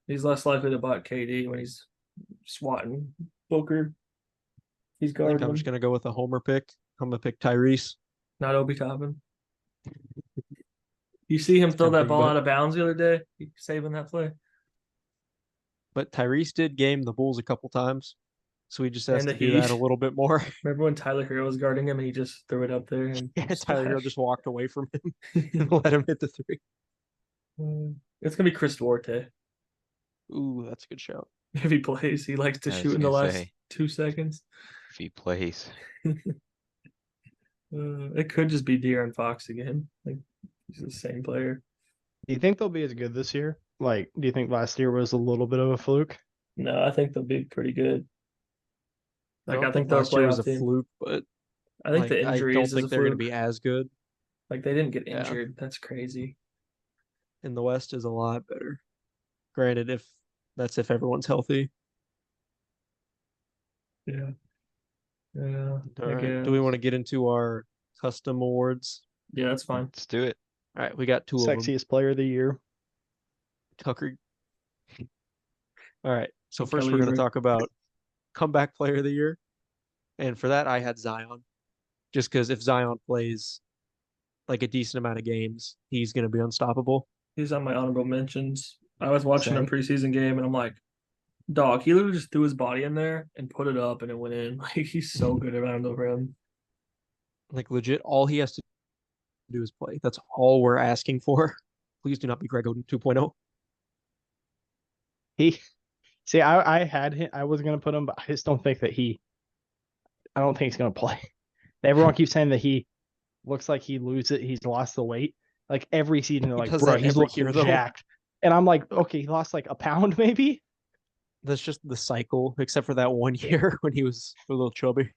He's less likely to butt KD when he's swatting Booker. He's I think guarding I'm him, just gonna go with a homer pick. I'm gonna pick Tyrese. not Obi Toppin. You see him throw that tempting, ball but- out of bounds the other day? He saving that play. But Tyrese did game the Bulls a couple times. So he just has And to the do that a Heat. little bit more. Remember when Tyler Hero was guarding him and he just threw it up there? And Yeah, Tyler Hero splash? just walked away from him and let him hit the three. It's gonna be Chris Duarte. Ooh, that's a good shout. If he plays, he likes to I was shoot in the gonna last say. 2 seconds. If he plays. It could just be De'Aaron Fox again. Like he's the same player. Do you think they'll be as good this year? Like, do you think last year was a little bit of a fluke? No, I think they'll be pretty good. Like don't I think they're a last year was playoff a team. fluke, but I think like, the I don't injuries is think a they're going to fluke. be as good. Like they didn't get Yeah. injured. That's crazy. And the West is a lot better. Granted, if everyone's healthy. Yeah. Yeah. All I right. Do we guess. want to get into our custom awards? Yeah, that's fine. Let's do it. All right, we got two of them. Sexiest player of the year. Tucker. All right. So first Kelly we're going to Oubre. talk about comeback player of the year. And for that I had Zion. Just because if Zion plays like a decent amount of games, he's going to be unstoppable. He's on my honorable mentions. I was watching a Same. preseason game and I'm like, dog, he literally just threw his body in there and put it up and it went in. Like he's so good around the rim. Like legit, all he has to do is play. That's all we're asking for. Please do not be Greg Oden 2.0. He, see, I had him. I was gonna put him, but I just don't think that I don't think he's gonna play. Everyone keeps saying that he looks like he's lost the weight. Like every season, they're like, does bro, that he's every looking year, though. jacked. And I'm like, okay, he lost like a pound maybe. That's just the cycle, except for that one year when he was a little chubby.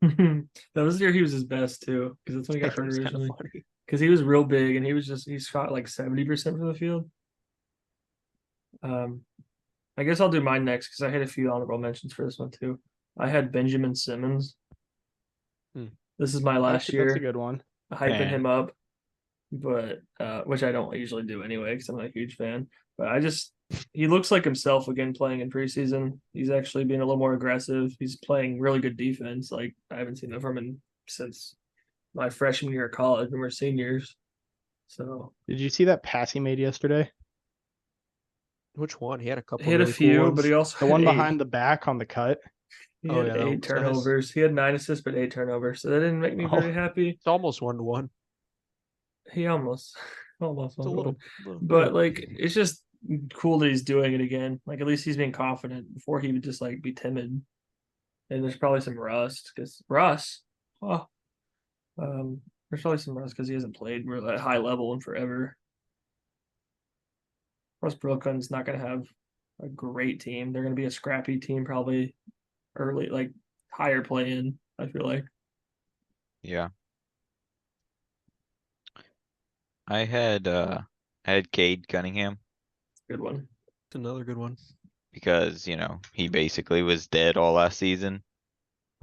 That was the year he was his best too, because that's when he got It hurt was kind of originally. funny. Because he was real big and he shot like 70% from the field. I guess I'll do mine next because I had a few honorable mentions for this one too. I had Benjamin Simmons. Hmm. This is my last Actually, that's a year good one. hyping Man. him up, but which I don't usually do anyway because I'm not a huge fan. But he looks like himself again playing in preseason. He's actually being a little more aggressive. He's playing really good defense. Like I haven't seen that from him since my freshman year of college when we're seniors. So Did you see that pass he made yesterday? Which one? He had a couple. he had a really cool few, ones. but he also The had one eight. behind the back on the cut. He Oh, had yeah, that one 8 was nice. turnovers. He had 9 assists, but 8 turnovers. So that didn't make me Oh. very happy. It's almost 1-to-1. He almost It's a little, but yeah. like it's just cool that he's doing it again. Like at least he's being confident before he would just like be timid. And there's probably some rust because there's probably some rust because he hasn't played real at high level in forever. Plus Brooklyn's not gonna have a great team. They're gonna be a scrappy team probably early, like higher play in, I feel like. Yeah. I had Cade Cunningham Good one. It's another good one. because, he basically was dead all last season.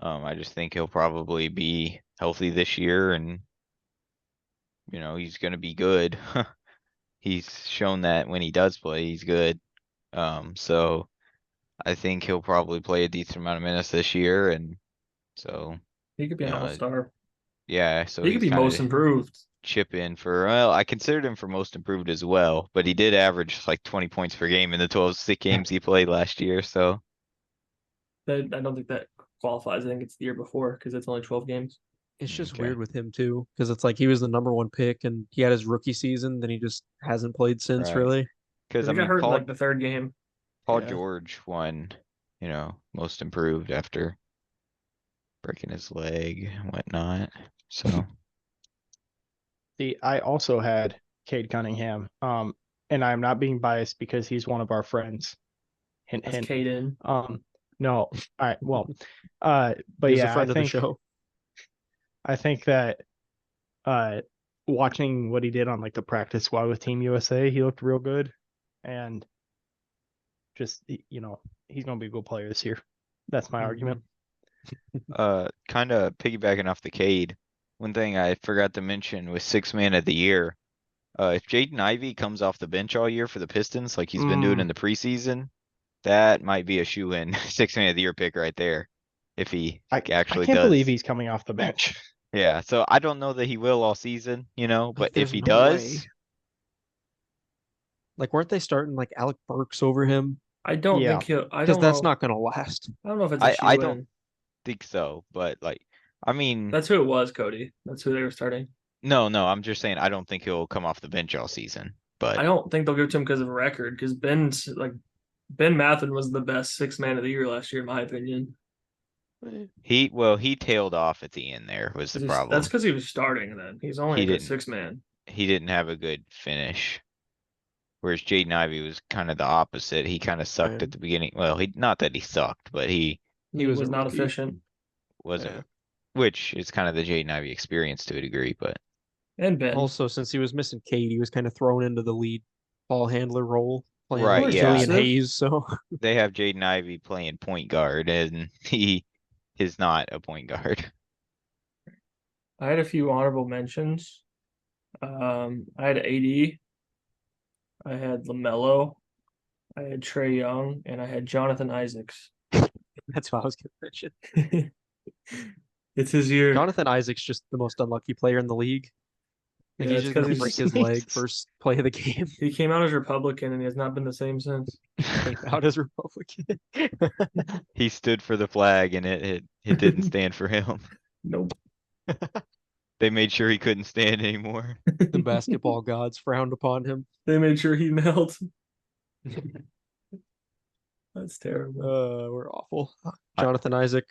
I just think he'll probably be healthy this year and, he's gonna be good. He's shown that when he does play, he's good. So I think he'll probably play a decent amount of minutes this year and so, He could be an Yeah, all-star. yeah, so He could he's be most kinda improved. chip in well, I considered him for most improved as well, but he did average like 20 points per game in the 12 sick games he played last year, so. I don't think that qualifies. I think it's the year before because it's only 12 games. It's just Okay. weird with him too, because it's like he was the #1 pick and he had his rookie season, then he just hasn't played since Right. really. Cause He I got mean, hurt in Paul, like the third game. Paul Yeah. George won, most improved after breaking his leg and whatnot, so. See, I also had Cade Cunningham. And I'm not being biased because he's one of our friends. Hint, That's hint. Caden. No. All right. Well, but He's yeah, a friend I of the think show. I think that watching what he did on like the practice squad with Team USA, he looked real good, and just he's gonna be a good player this year. That's my argument. Kinda piggybacking off the Cade, one thing I forgot to mention was 6th man of the year. If Jaden Ivey comes off the bench all year for the Pistons, like he's been doing in the preseason, that might be a shoe-in 6th man of the year pick right there. If he I actually can't does. believe he's coming off the bench. Yeah, so I don't know that he will all season, but there's if he no does, way. Like, weren't they starting like Alec Burks over him? I don't Yeah. think he'll. I Because don't that's know. not gonna last. I don't know if it's a I shoe-in. don't think so, but like, I mean, That's who it was, Cody. That's who they were starting. no, I'm just saying I don't think he'll come off the bench all season, I but don't think they'll give it to him because of record. Because Ben's like Ben Mathen was the best sixth man of the year last year, in my opinion. Eh, He tailed off at the end there was the 'Cause problem. That's because he was starting then. He's only He a good didn't. six man. He didn't have a good finish. Whereas Jaden Ivey was kind of the opposite. He kind of sucked Right. at the beginning. Well, not that he sucked, but he He was was a not rookie. efficient. wasn't, Yeah. which is kind of the Jaden Ivey experience to a degree, but And Ben. Also, since he was missing Cade, he was kind of thrown into the lead ball handler role, playing Right, with yeah. Killian Joseph. Hayes. So they have Jaden Ivey playing point guard and he is not a point guard. I had a few honorable mentions. I had AD. I had LaMelo. I had Trey Young, and I had Jonathan Isaacs. that's what I was going to mention. It's his year. Jonathan Isaac's just the most unlucky player in the league. Like Yeah, he's it's just gonna 'cause break he's- his leg first play of the game. He came out as Republican, and he has not been the same since. Came out as Republican. He stood for the flag and it didn't stand for him. Nope. They made sure he couldn't stand anymore. The basketball gods frowned upon him. They made sure he knelt. That's terrible. We're awful. Jonathan Isaac,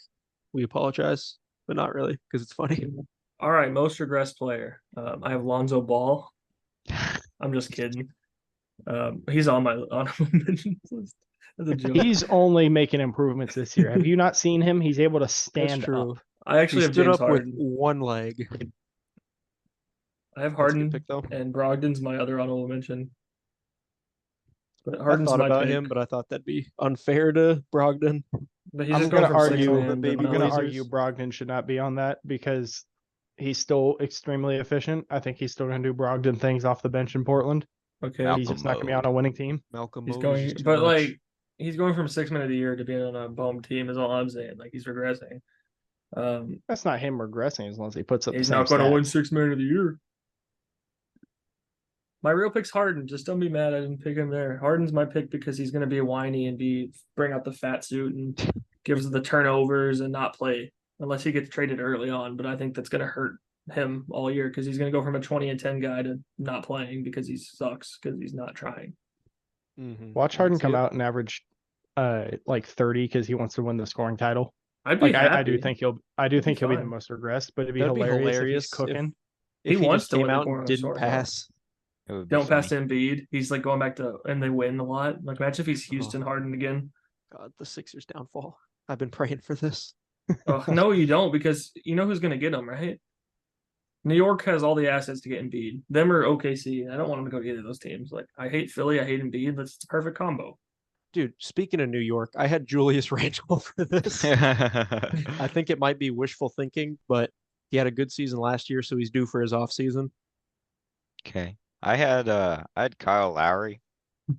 we apologize, but not really because it's funny. All right, most regressed player. I have Lonzo Ball. I'm just kidding. He's on my honorable mentions list. That's a joke. He's only making improvements this year. Have you not seen him? He's able to That's stand true. up. I actually He have stood James up Harden. with one leg. I have That's a good Harden, pick, though. and Brogdon's my other honorable mention. But I Harden's thought my about pick. him, but I thought that'd be unfair to Brogdon. But he's I'm just going gonna from six argue. man baby to I'm gonna Blazers. argue Brogdon should not be on that because he's still extremely efficient. I think he's still gonna do Brogdon things off the bench in Portland. Okay, Malcolm He's just not gonna be on mode. a winning team. Malcolm he's Mode is going, just too but much. like he's going from 6 man of the year to being on a bum team. Is all I'm saying. Like he's regressing. That's not him regressing as long as he puts up He's the same not going to win stats. 6 man of the year. My real pick's Harden. Just don't be mad I didn't pick him there. Harden's my pick because he's going to be whiny and bring out the fat suit and gives the turnovers and not play unless he gets traded early on. But I think that's going to hurt him all year because he's going to go from a 20 and 10 guy to not playing because he sucks because he's not trying. Mhm. Watch I can Harden see come it. out and average like 30 because he wants to win the scoring title. I'd be Like happy. I do think he'll be be the fine. most regressed, but it'd be That'd be hilarious, hilarious if he's cooking. He If he wants just to came win the out and corner didn't scoring title. pass. It would be Don't pass funny. Embiid. He's like going back to and they win a lot. Like imagine if he's Houston Harden again. God, the Sixers downfall. I've been praying for this. Oh, no, you don't because you know who's going to get him, right? New York has all the assets to get Embiid. Them or OKC. I don't want him to go to either of those teams. Like I hate Philly. I hate Embiid. That's the perfect combo. Dude, speaking of New York, I had Julius Randle for this. I think it might be wishful thinking, but he had a good season last year, so he's due for his off season. Okay. I had Kyle Lowry.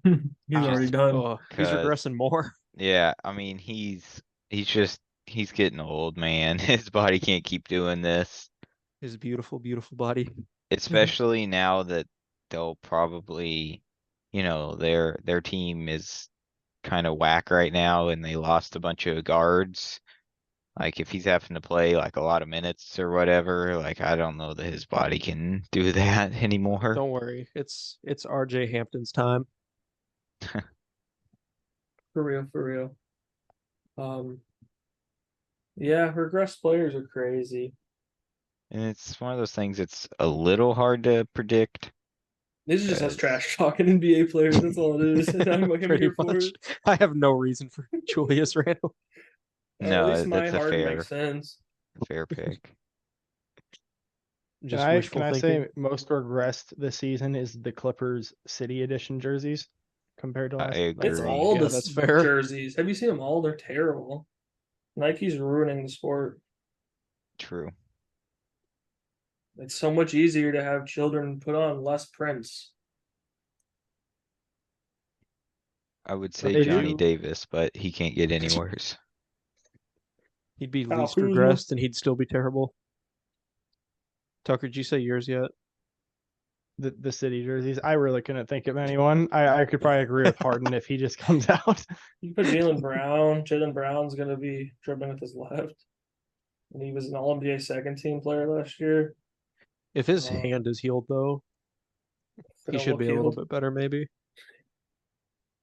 He's Ah, already done. Oh, he's 'Cause- regressing more. Yeah, I mean he's getting old, man. His body can't keep doing this. His beautiful, beautiful body. Especially now that they'll probably, their team is kind of whack right now and they lost a bunch of guards. Like if he's having to play like a lot of minutes or whatever, like I don't know that his body can do that anymore. Don't worry, it's RJ Hampton's time. For real, for real. Yeah, regress players are crazy. And it's one of those things it's a little hard to predict. This is just us Yes. trash talking NBA players. That's all it is. And I'm like, I'm Pretty here for much. it. I have no reason for Julius Randle. No, At least my that's a heart fair makes sense. pick. Just Can wishful I thinking. say most regressed this season is the Clippers City Edition jerseys compared to I last. agree. It's Agree. all Yeah, the that's fair. jerseys. Have you seen them all? They're terrible. Nike's ruining the sport. True. It's so much easier to have children put on less prints. I would But say they Johnny do- Davis, but he can't get any worse. He'd be Kyle least Kuzma. regressed and he'd still be terrible. Tucker, did you say yours yet? The city jerseys. I really couldn't think of anyone. I could probably agree with Harden if he just comes out. You put Jalen Brown. Jalen Brown's gonna be dribbling with his left. And he was an All NBA second team player last year. If his Oh. hand is healed though, They he don't should look be a little healed. bit better maybe.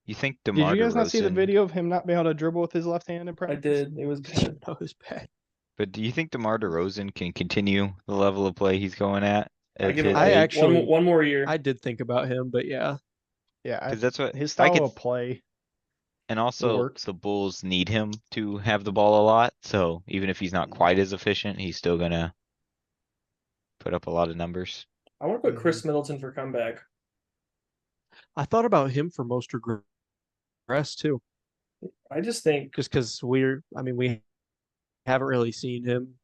You think Did DeMar you guys not see the DeRozan, video of him not being able to dribble with his left hand in I practice? did. It was bad. That was bad. but do you think DeMar DeRozan can continue the level of play he's going at? I give him his I age? actually- one more year. I did think about him, but yeah, Yeah, Cause that's what his I style could, of play. and also works. the Bulls need him to have the ball a lot, so even if he's not quite as efficient, he's still gonna put up a lot of numbers. I want to put Chris Middleton for comeback. I thought about him for most regress too, I just think just because we haven't really seen him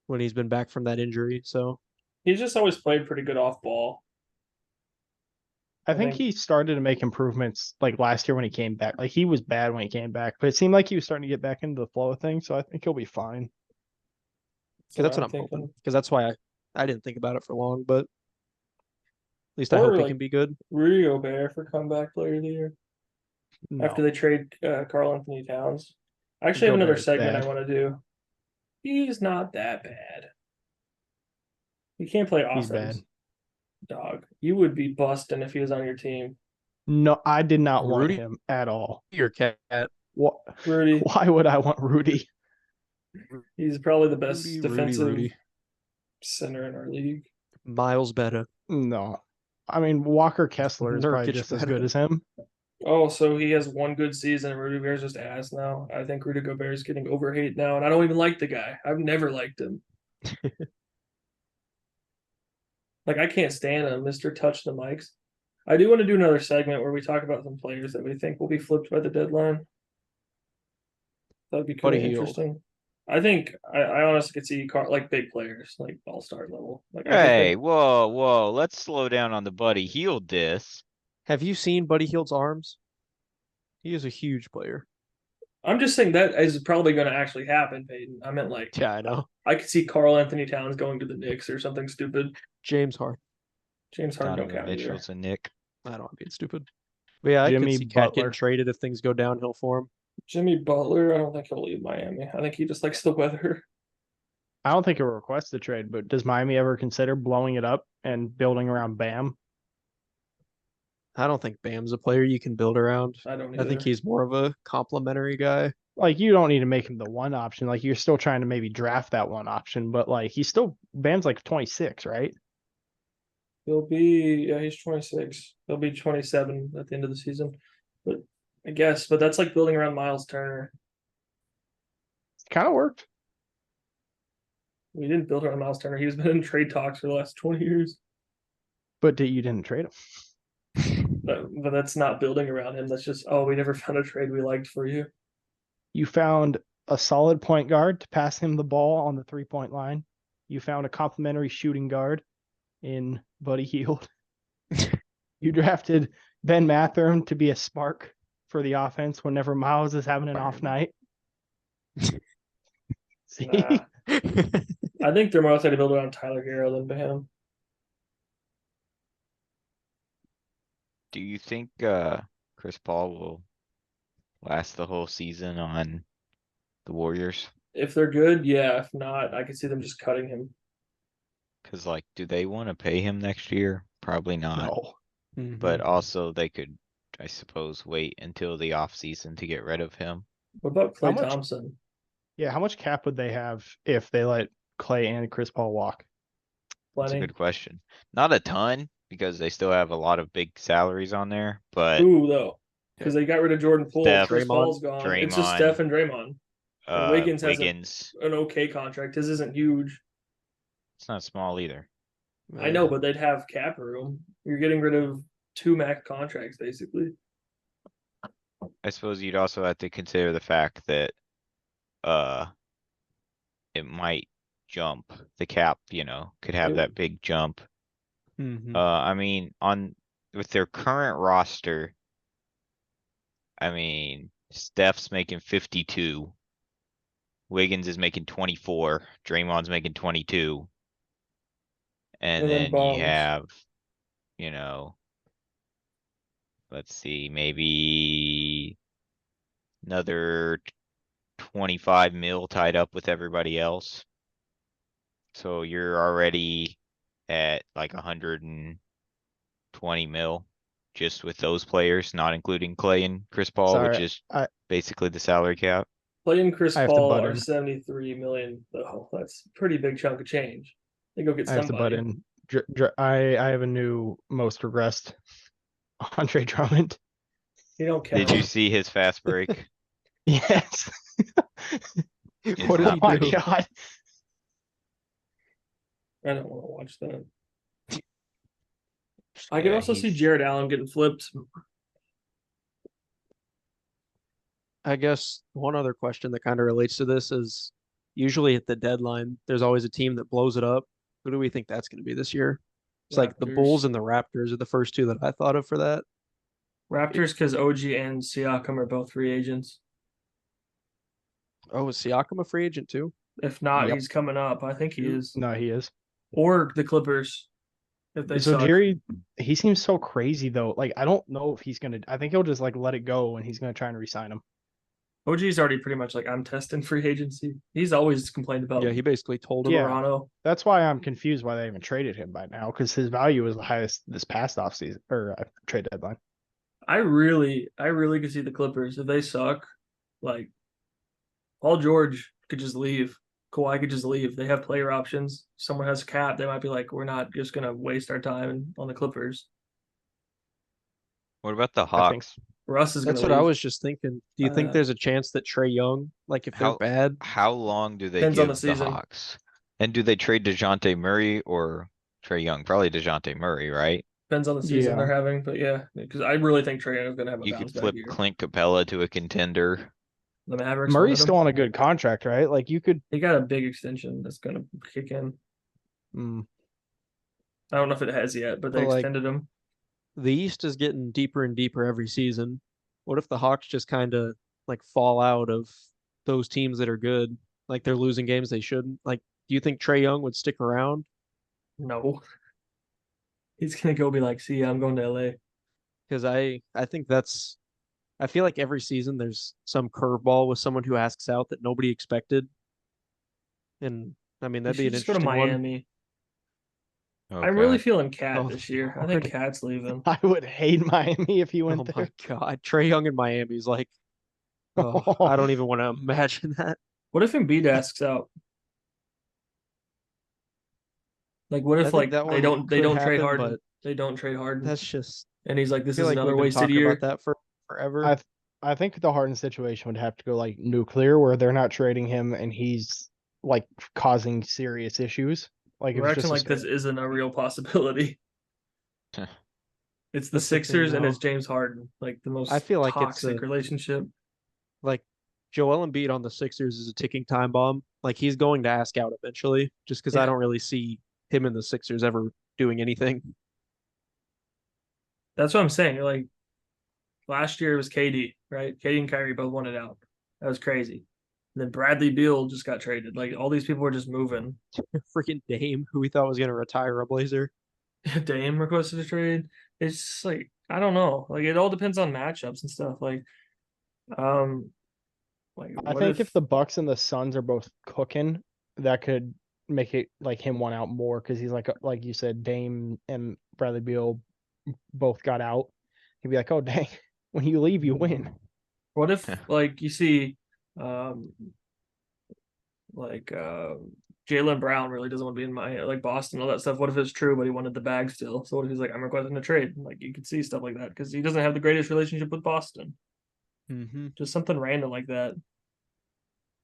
when he's been back from that injury. So he's just always played pretty good off ball. I I think think- he started to make improvements like last year when he came back. Like he was bad when he came back, but it seemed like he was starting to get back into the flow of things. So I think he'll be fine. that's what I'm hoping. Because that's why I didn't think about it for long, but at least I Or, hope he like, can be good. Rudy Gobert for comeback player of the year No. after they trade Carl Anthony Towns. I actually have another Gobert's segment bad. I want to do. He's not that bad. He can't play He's offense. bad. Dog, you would be busting if he was on your team. No, I did not want Rudy? him at all. Your cat, What? Rudy, Why would I want Rudy? he's probably the best Rudy, defensive Rudy. center in our league. Miles better. No. I mean, Walker Kessler is probably Nurkic just as better. good as him. Oh, so he has one good season and Rudy Gobert's just ass now. I think Rudy Gobert is getting overhate now, and I don't even like the guy. I've never liked him. Like I can't stand him, Mr. Touch the Mics. I do want to do another segment where we talk about some players that we think will be flipped by the deadline. That'd be kind Buddy of Hield. interesting. I think I honestly could see like big players, like all-star level. Like I think Hey, whoa, let's slow down on the Buddy Hield diss. Have you seen Buddy Hield's arms? He is a huge player. I'm just saying that is probably going to actually happen, Peyton. I meant like Yeah, I know. I could see Carl Anthony Towns going to the Knicks or something stupid. James Harden. James Harden don't Donovan count either. Mitchell's a Nick. I don't want to be stupid. But yeah, I could Jimmy see Cat Butler. getting traded if things go downhill for him. Jimmy Butler, I don't think he'll leave Miami. I think he just likes the weather. I don't think he'll request the trade, but does Miami ever consider blowing it up and building around Bam? I don't think Bam's a player you can build around. I don't. I think either. he's more of a complimentary guy. Like you don't need to make him the one option. Like you're still trying to maybe draft that one option, but like he's still Bam's like 26, right? He'll be. Yeah, he's 26. He'll be 27 at the end of the season. But I guess. But that's like building around Miles Turner. Kind of worked. We didn't build around Miles Turner. He's been in trade talks for the last 20 years. But you didn't trade him. But that's not building around him. That's just we never found a trade we liked for you. You found a solid point guard to pass him the ball on the 3-point line. You found a complimentary shooting guard in Buddy Hield. You drafted Ben Mathurin to be a spark for the offense whenever Miles is having an off night. See? Nah. I think they're more likely to build around Tyler Hero than Bam. Do you think Chris Paul will last the whole season on the Warriors? If they're good, yeah. If not, I could see them just cutting him. Cause like, do they wanna pay him next year? Probably not. No. But Mhm. also they could, I suppose, wait until the off season to get rid of him. What about Klay How much- Thompson? Yeah, how much cap would they have if they let Clay and Chris Paul walk? That's a Plenty. good question. Not a ton, because they still have a lot of big salaries on there, but Who though? Because they got rid of Jordan Poole. Steph, Chris Draymond, Paul's gone. It's just Draymond. Steph and Draymond. Wiggins has a- Wiggins, An okay contract. His isn't huge. it's not small either. I know, but they'd have cap room. You're getting rid of 2 max contracts basically. I suppose you'd also have to consider the fact that, it might jump the cap, could have It- that big jump. Mhm. I mean, with their current roster, I mean, Steph's making 52. Wiggins is making 24. Draymond's making 22. And And then then bums. you have, let's see, maybe another 25 mil tied up with everybody else. So you're already at like 120 mil just with those players, not including Clay and Chris Paul, which Sorry, is I basically the salary cap. Clay and Chris I have to Paul butt are in. 73 million though. That's a pretty big chunk of change. They go get I have to butt somebody. in. I have a new most regressed Andre Drummond. You don't count. Did you see his fast break? Yes. It's What did not he Oh my do? god. I don't want to watch that. I can Yeah, also see he's- Jared Allen getting flipped. I guess one other question that kind of relates to this is usually at the deadline, there's always a team that blows it up. Who do we think that's going to be this year? It's like the Raptors. Bulls and the Raptors are the first two that I thought of for that. Raptors because OG and Siakam are both free agents. Oh, is Siakam a free agent too? If not, Yep. he's coming up. I think he is. No, he is. Or the Clippers. If they So suck. Jerry, he seems so crazy though. Like I don't know if he's gonna. I think he'll just like let it go and he's gonna try and resign him. OG's already pretty much like, I'm testing free agency. He's always complained about Yeah, he basically told him. Yeah. Toronto. That's why I'm confused why they even traded him by now because his value is the highest this past offseason or trade deadline. I really could see the Clippers if they suck. Like, Paul George could just leave. Kawhi could just leave. They have player options. Someone has a cap. They might be like, we're not just gonna waste our time on the Clippers. What about the I think Hawks? Russ is That's gonna what I leave. was just thinking. Do you think Uh, there's a chance that Trey Young, like if they're How- bad, How long do they Depends on give the the season. Hawks? And do they trade DeJounte Murray or Trey Young? Probably DeJounte Murray, right? Depends on the season Yeah. they're having, but yeah, because I really think Trae Young is gonna have a You bounce could back flip year. Clint Capella to a contender. The Mavericks. Murray's wanted still him. on a good contract, right? Like you could. He got a big extension that's gonna kick in. I don't know if it has yet, but they But, like, extended him. the East is getting deeper and deeper every season? What if the Hawks just kind of like fall out of those teams that are good? Like they're losing games they shouldn't. Like, do you think Trey Young would stick around? No. He's gonna go be like, see, I'm going to LA. Because I think that's I feel like every season there's some curveball with someone who asks out that nobody expected. And I mean He that'd be should an just go to interesting one. Miami. Oh, I'm really God. feeling Cat Oh, this year. I Lord. think Cat's leaving. I would hate Miami if he went Oh there. my God, Trey Young in Miami is like, oh, I don't even want to imagine that. What if Embiid asks out? Like, what I if think like that they one don't could trade happen, Harden? but They don't trade Harden, that's just and he's like, I this feel is like another we've been wasted talking year. about that for forever. I think the Harden situation would have to go like nuclear, where they're not trading him and he's like causing serious issues. Like if We're it's acting just like this isn't a real possibility. Huh. It's the That's the thing, Sixers and it's though. James Harden, like the most I feel like it's toxic relationship. like Joel Embiid on the Sixers is a ticking time bomb. Like he's going to ask out eventually, just because Yeah. I don't really see him and the Sixers ever doing anything. That's what I'm saying. Like last year it was KD, right? KD and Kyrie both wanted out. That was crazy. And then Bradley Beal just got traded. Like all these people were just moving. Freaking Dame, who we thought was going to retire a Blazer. Dame requested a trade. It's just like I don't know. Like it all depends on matchups and stuff. Um, like I what think if the Bucks and the Suns are both cooking, that could make it like him one out more because he's like you said, Dame and Bradley Beal both got out. He'd be like, oh dang, when you leave, you win. what if Yeah. like you see, like Jaylen Brown really doesn't want to be in my like Boston, all that stuff. What if it's true, but he wanted the bag still? So what if he's like, I'm requesting a trade? Like you could see stuff like that because he doesn't have the greatest relationship with Boston. Mm-hmm. Just something random like that.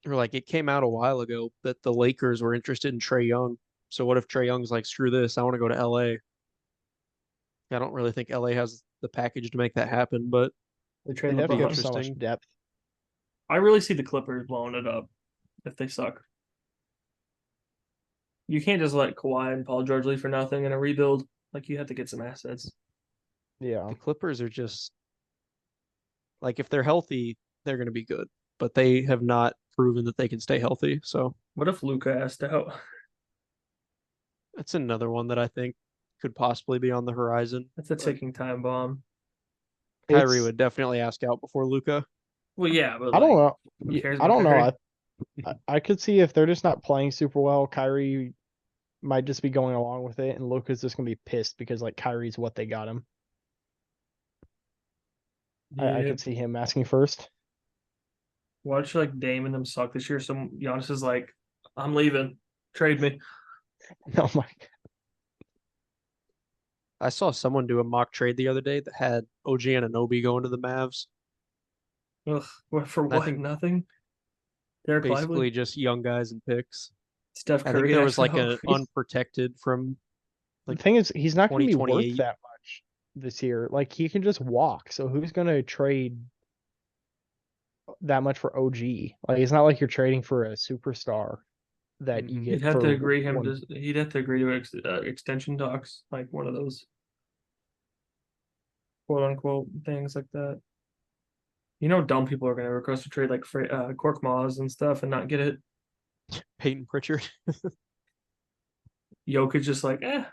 Or like it came out a while ago that the Lakers were interested in Trey Young. So what if Trey Young's like, screw this, I want to go to LA. I don't really think LA has the package to make that happen, but They They trade have to LeBron. have so much interesting. depth. I really see the Clippers blowing it up if they suck. You can't just let Kawhi and Paul George leave for nothing in a rebuild. Like you have to get some assets. Yeah. the Clippers are just like if they're healthy, they're going to be good, but they have not proven that they can stay healthy. So What if Luca asked out? that's another one that I think could possibly be on the horizon. That's a But ticking time bomb. Kyrie It's- would definitely ask out before Luca. Well, yeah, but I don't like, know. who Yeah, cares I about don't know. Kyrie? I could see if they're just not playing super well, Kyrie might just be going along with it, and Luka's just gonna be pissed because like Kyrie's what they got him. I Yeah. could see him asking first. Watch like Dame and them suck this year. So Giannis is like, I'm leaving. Trade me. Oh my God. I saw someone do a mock trade the other day that had OG Anunoby going to the Mavs. Ugh, for And I what? think Nothing. Derek basically Lively, just young guys and picks. Steph I think Curry. there was like Actually, an unprotected from The like thing is, he's not going to be worth 2028. that much this year. Like he can just walk. So who's going to trade that much for OG? Like it's not like you're trading for a superstar that you Mhm. he'd get have to for agree him one. to. He'd have to agree to extension talks, like one of those quote unquote things like that. You know, dumb people are going to request a trade like Cork Maz and stuff and not get it. Peyton Pritchard. Jokic just like, I'm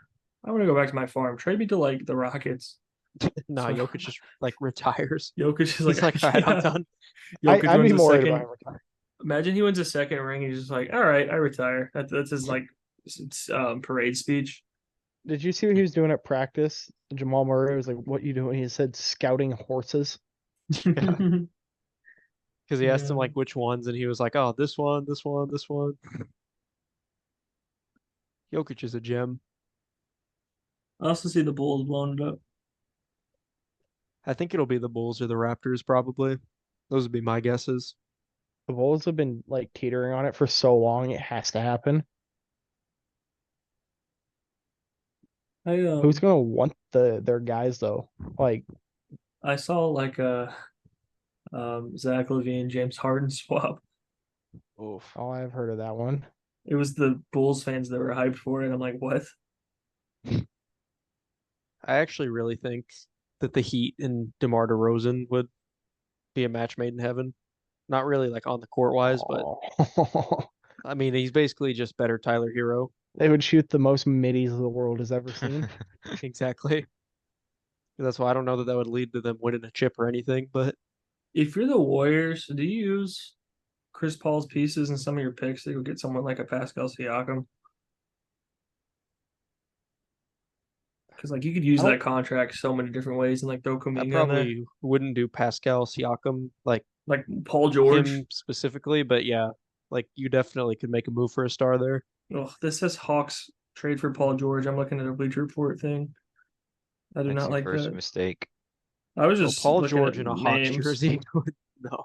gonna go back to my farm. Trade me to like the Rockets. Nah, So Jokic just like retires. Jokic is He's like, like, all right, I'm yeah. done. Jokic I'd be wins a more worried about second. him retiring. Imagine he wins a second ring. He's just like, all right, I retire. That's his like parade speech. Did you see what he was doing at practice? Jamal Murray was like, "What you doing?" He said, "Scouting horses." Because he asked him Yeah. like which ones, and he was like, oh, this one, this one, this one. Jokic is a gem. I also see the Bulls blowing it up. I think it'll be the Bulls or the Raptors probably. Those would be my guesses. The Bulls have been like teetering on it for so long; it has to happen. I Who's gonna want their guys though? Like, I saw like a Zach LaVine James Harden swap. Oof. oh, I've heard of that one. It was the Bulls fans that were hyped for it. I'm like, what? I actually really think that the Heat and DeMar DeRozan would be a match made in heaven. Not really like on the court wise, but Oh. I mean he's basically just better Tyler Hero. They would shoot the most middies the world has ever seen. Exactly. That's why I don't know that that would lead to them winning a chip or anything, but If you're the Warriors, do you use Chris Paul's pieces in some of your picks to go get someone like a Pascal Siakam? Because like you could use I that contract so many different ways and like throw I Kuminga in there, probably wouldn't do Pascal Siakam like like Paul George. him specifically, but yeah, like you definitely could make a move for a star there. Oh, this says Hawks trade for Paul George. I'm looking at a Bleacher Report thing. I do That's not your like first that. mistake. I was Oh, just Paul looking George at in a Hawks names. jersey? No.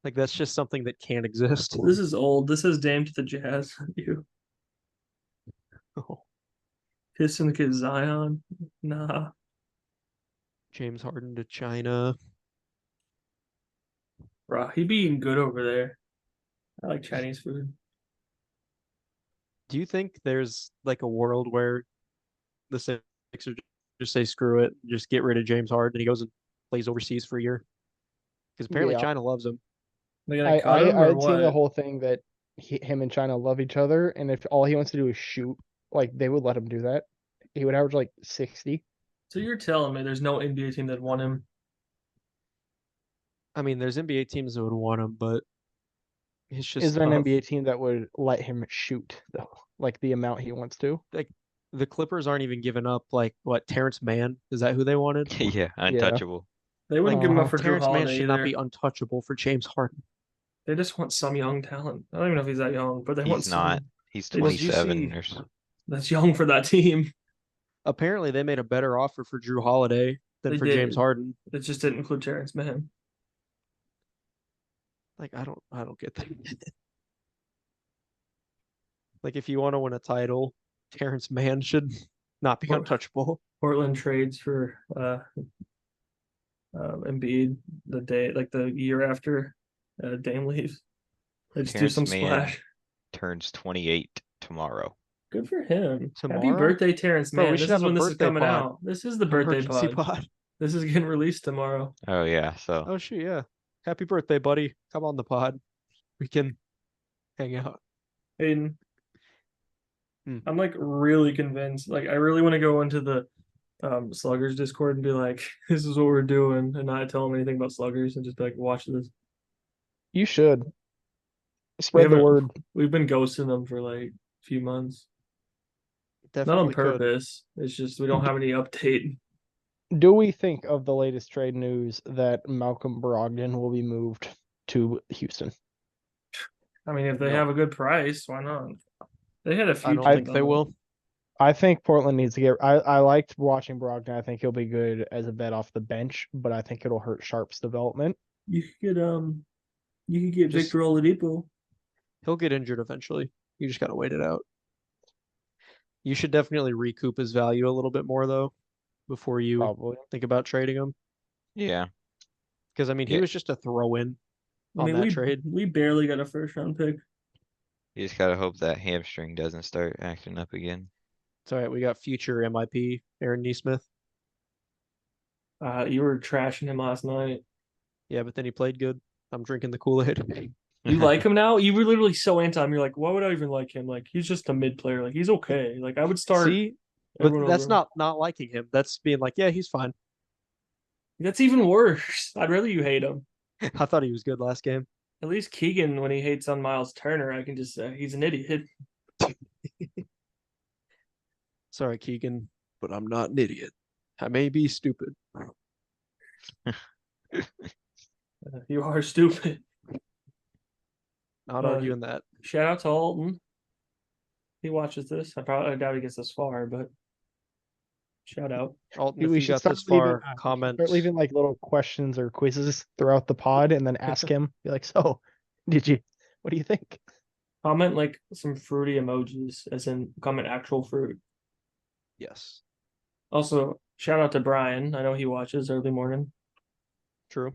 Like that's just something that can't exist. This is old. This is Dame to the Jazz. You Oh, Piston kid Zion. Nah. James Harden to China. Bro, he'd be eating good over there. I like Chinese food. Do you think there's like a world where the Sixers just say screw it, just get rid of James Harden and he goes and plays overseas for a year? Because apparently Yeah. China loves him. They're gonna cut him I or had seen the what? whole thing that him and China love each other, and if all he wants to do is shoot, like they would let him do that. He would average like 60. So you're telling me there's no NBA team that won him? I mean, there's NBA teams that would want him, but it's just Is there an tough. NBA team that would let him shoot though, like the amount he wants to? like the Clippers aren't even giving up like what Terrence Mann? Is that who they wanted? Yeah, untouchable. They wouldn't Like give him up for Drew Terrence Mann Holiday should not either. be untouchable for James Harden. They just want some young talent. I don't even know if he's that young, but they want He's not. some. He's They just- Did you 27 see- or so. That's young for that team. Apparently, they made a better offer for Drew Holiday than They for James did. Harden. It just didn't include Terrence Mann. Like I don't get that. Like if you want to win a title, Terrence Mann should not be Well- untouchable. Portland trades for Embiid the year after Dame leaves. They just do Terrence some Mann splash. turns 28 tomorrow. Good for him. Happy Tomorrow? birthday, Terrence Bro, we Mann. should This have is a when this is birthday coming pod. out. This is the birthday Emergency pod. This is getting released tomorrow. Oh yeah, so Oh shoot, yeah. Happy birthday, buddy. Come on the pod. We can hang out. Aiden. Hmm. I'm like really convinced. Like I really want to go into the Sluggers Discord and be like, this is what we're doing, and not tell them anything about Sluggers and just be like, watch this. You should spread the haven't- word. We've been ghosting them for like a few months. Not on Definitely could. purpose. It's just we don't have any update. Do we think of the latest trade news that Malcolm Brogdon will be moved to Houston? I mean, if they No. have a good price, why not? They had a few. I don't I think they will. I think Portland needs to get. I liked watching Brogdon. I think he'll be good as a bet off the bench, but I think it'll hurt Sharp's development. You could get Just- Victor Oladipo. He'll get injured eventually. You just gotta wait it out. You should definitely recoup his value a little bit more though, before you Probably. think about trading him. Yeah, Because I mean, he Yeah. was just a throw-in I on mean, that we trade. we barely got a first round pick. you just gotta hope that hamstring doesn't start acting up again. It's all right. We got future MIP Aaron Neesmith. You were trashing him last night. Yeah, but then he played good. I'm drinking the Kool-Aid. You like him now? You were literally so anti him. You're like, why would I even like him? Like, he's just a mid player. Like, he's okay. Like, I would start. See, but everyone that's over him. not liking him. That's being like, yeah, he's fine. That's even worse. I'd rather you hate him. I thought he was good last game. At least Keegan, when he hates on Miles Turner, I can just say he's an idiot. Sorry, Keegan, but I'm not an idiot. I may be stupid. You are stupid. Not Uh, arguing that. Shout out to Alton. He watches this. I doubt he gets this far, but shout out. Alton, We if you should got start this leaving, far, we should comment. Start leaving like little questions or quizzes throughout the pod, and then ask him. Be like, so, what do you think? Comment like some fruity emojis, as in comment actual fruit. Yes, Also, shout out to Brian. I know he watches early morning. true.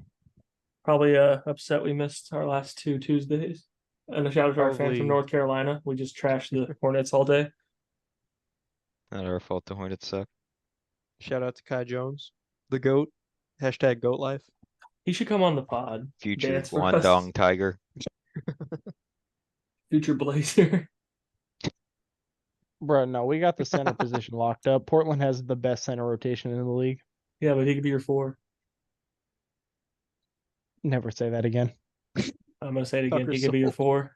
Probably upset we missed our last 2 Tuesdays. And a shout out to our fan Probably- from North Carolina. We just trashed the Hornets all day. Not our fault the Hornets suck. Shout out to Kai Jones, the GOAT. Hashtag GOAT life. He should come on the pod. Future Dance for us. Guangdong Tiger. Future Blazer. Bro, no, we got the center position locked up. Portland has the best center rotation in the league. Yeah, but he could be your 4. Never say that again. I'm gonna say it again. Tucker He could be your sold. 4.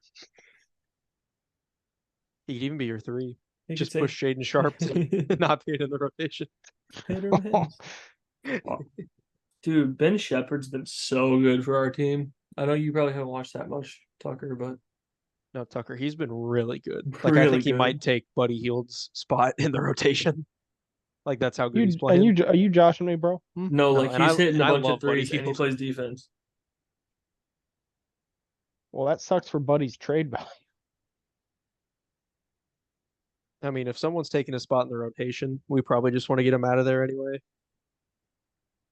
He could even be your 3. He Just could push Shaden Sharp to say not be in the rotation. hit or miss. Dude, Ben Shepherd's been so good for our team. I know you probably haven't watched that much, Tucker, but No, Tucker, he's been really good. Like I Really think he good. might take Buddy Hield's spot in the rotation. Like that's how good he's Are playing. you joshing me, bro? Hmm? no, like and he's hitting a I bunch of love Buddy threes and he Hield. plays defense. Well, that sucks for Buddy's trade value. I mean, if someone's taking a spot in the rotation, we probably just want to get him out of there anyway.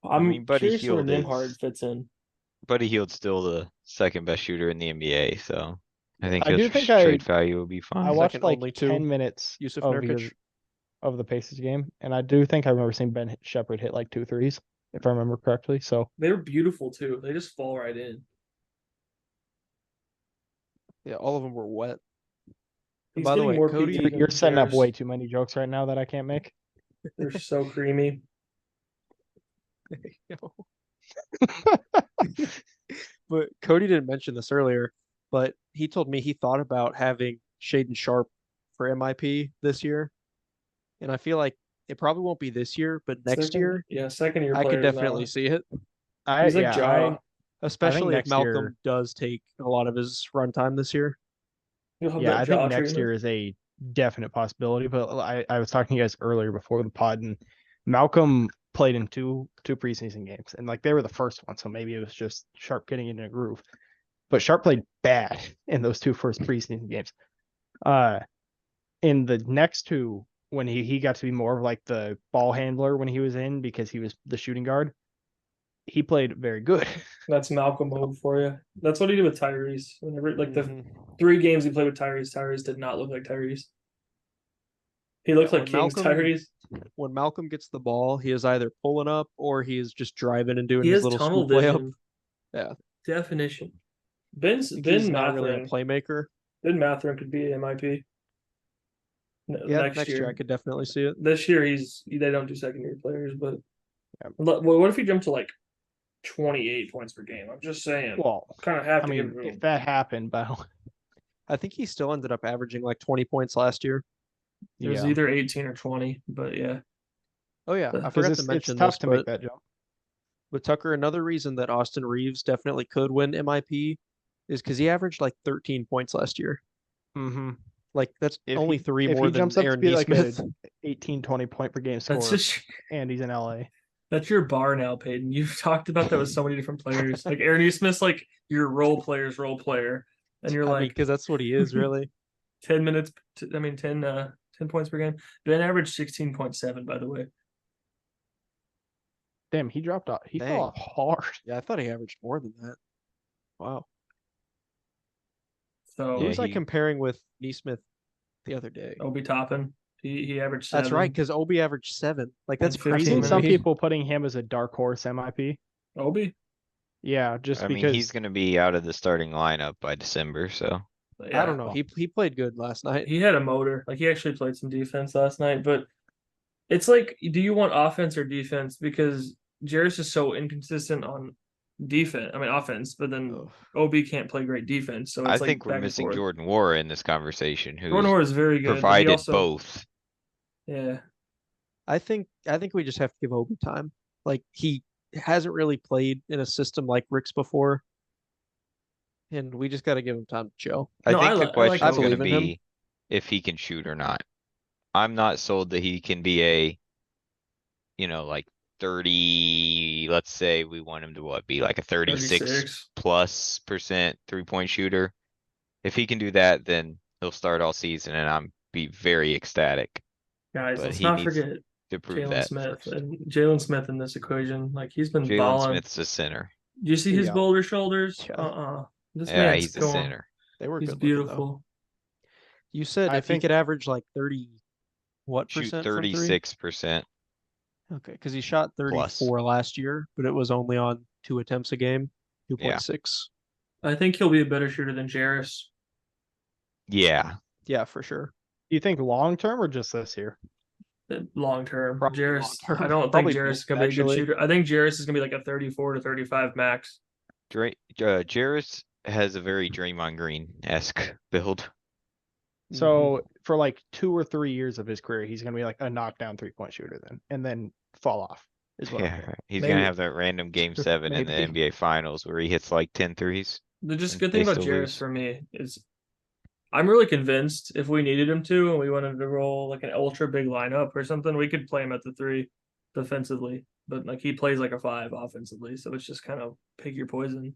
I'm mean, Buddy curious where Hield Nimhard is- fits in. Buddy Hield's still the second best shooter in the NBA, so I think I do his think trade value will be I fine. watched Second like only to 10 minutes Yusuf of, Nurkic. of the Pacers game, and I do think I remember seeing Ben Shepherd hit like 2 threes, if I remember correctly. So They're beautiful too. They just fall right in. Yeah, all of them were wet. And He's by the getting way, more Cody, PG than you're setting up Ferris. way too many jokes right now that I can't make. They're so creamy. but Cody didn't mention this earlier, but he told me he thought about having Shaden Sharp for MIP this year. And I feel like it probably won't be this year, but next Second- year yeah, second year. I could players definitely now. see it. I, He's like yeah, Ja. Especially if next Malcolm year- does take a lot of his run time this year. You'll have yeah, that I think Ja next treatment. year is a definite possibility. But I was talking to you guys earlier before the pod, and Malcolm played in two preseason games, and like they were the first one, so maybe it was just Sharp getting in a groove. But Sharp played bad in those 2 first preseason games. In the next 2, when he got to be more of like the ball handler when he was in because he was the shooting guard, he played very good. That's Malcolm move for you. That's what he did with Tyrese. Whenever like the Mhm. 3 games he played with Tyrese, Tyrese did not look like Tyrese. He looked Yeah, like when King's Malcolm- Tyrese. When Malcolm gets the ball, he is either pulling up or he is just driving and doing He his has little tunnel scoop layup. vision. Yeah. Definition. Ben's Like, Ben he's not really a Mathurin. playmaker. Ben Mathurin could be MIP. Yeah, next year. I could definitely see it. This year they don't do secondary players, but Yeah. what if he jumped to like 28 points per game? I'm just saying. Well, Kind of have I to give mean, room. if that happened, but I think he still ended up averaging like 20 points last year. It was yeah. either 18 or 20, but yeah. Oh yeah, I Because forgot to it's mention tough this, to make but that jump. with Tucker, another reason that Austin Reeves definitely could win MIP is because he averaged like 13 points last year. Mm-hmm. Like that's If only he three if more he than jumps up to Aaron be like a Nesmith. 18, 20 point per game That's scorer, just and he's in LA. that's your bar now, Peyton. You've talked about that with so many different players. Like Aaron E. Smith's like your role player, and you're I mean, like because that's what he is, really. 10 minutes. I mean 10 points per game. Ben averaged 16.7, by the way. Damn, he dropped off. He Dang. fell off hard. Yeah, I thought he averaged more than that. Wow. So Who Yeah, was I he- comparing with Nesmith the other day? Obi Toppin, he averaged 7. That's right, because Obi averaged 7. Like that's And I've 15 seen crazy. some minutes. people putting him as a dark horse MIP. Obi. Yeah, just I mean, because he's gonna be out of the starting lineup by December, so. Yeah, I don't know. He played good last night. he had a motor. Like he actually played some defense last night, but it's like, do you want offense or defense? Because Jarris is so inconsistent on defense. I mean offense, but then Ugh. Ob can't play great defense. So it's I like think we're back and missing forth. Jordan Wara in this conversation, Jordan who's Orr is very good. But he provided also, both. Yeah, I think we just have to give Obi time. Like he hasn't really played in a system like Rick's before. And we just gotta give him time to chill. I No, I think the li- I like question's Obi. gonna I believe in him. be if he can shoot or not. I'm not sold that he can be a, like 30, let's say we want him to be like a 36 36. plus percent 3-point shooter. If he can do that, then he'll start all season and I'm be very ecstatic Guys, But let's he not needs forget to prove Jalen that Smith first. and Jalen Smith in this equation. Like he's been Jalen balling. Smith's a center. Do you see his Yeah. boulder shoulders? Yeah. This Yeah, man's he's a going. center. They were He's good looking, though. beautiful. You said I if he think- could average like 30, what Shoot percent from three? 36%. Okay, because he shot Plus. 34 last year, but it was only on 2 attempts a game, 2.6. I think he'll be a better shooter than Jarris. Yeah. Yeah, for sure. Do you think long term or just this year? Long term. Probably Jarris, long-term. I don't think Probably Jarris both, is gonna be a good actually. shooter. I think Jarris is gonna be like a 34 to 35 max. Jarris has a very Draymond Green-esque build. Mm-hmm. So for like 2 or 3 years of his career, he's gonna be like a knockdown 3-point shooter and then fall off. Is what I'm Yeah, hearing. he's Maybe. gonna have that random game 7 in the Maybe. NBA finals where he hits like 10 threes. The just And good thing they about still Jarris lose. for me is I'm really convinced if we needed him to and we wanted to roll like an ultra big lineup or something, we could play him at the 3 defensively. But like he plays like a 5 offensively, so it's just kind of pick your poison.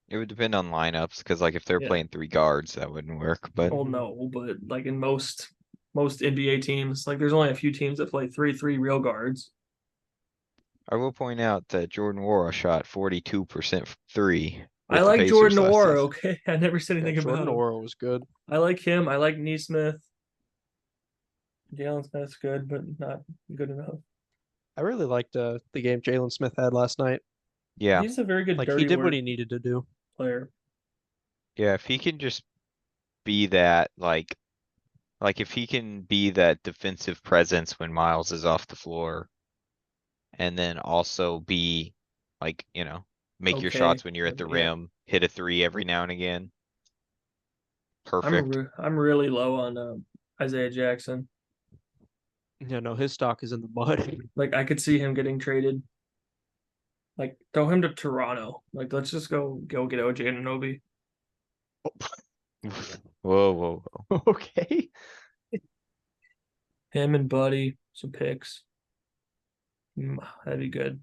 It would depend on lineups, because like if they're Yeah. playing 3 guards, that wouldn't work, but Well, no, but like in most NBA teams, like there's only a few teams that play 3 real guards. I will point out that Jordan Wara shot 42% from 3. I with the like Pacers Jordan last Nwora, season. okay? I never said anything Yeah, about Jordan him. Nwora was good. I like him. I like Neesmith. Jalen Smith's good, but not good enough. I really liked the game Jalen Smith had last night. Yeah, He's a very good Like dirty he did what work he needed to do. player. yeah, if he can just be that, like if he can be that defensive presence when Miles is off the floor. And then also be like, make your Okay, shots when you're at the yeah. rim, hit a 3 every now and again. I'm Perfect. I'm really low on Isaiah Jackson. Yeah, no, his stock is in the mud. Like I could see him getting traded. Like throw him to Toronto. Like let's just go get OJ Anunoby. Whoa, whoa, whoa. Okay. Him and Buddy, some picks. That'd be good.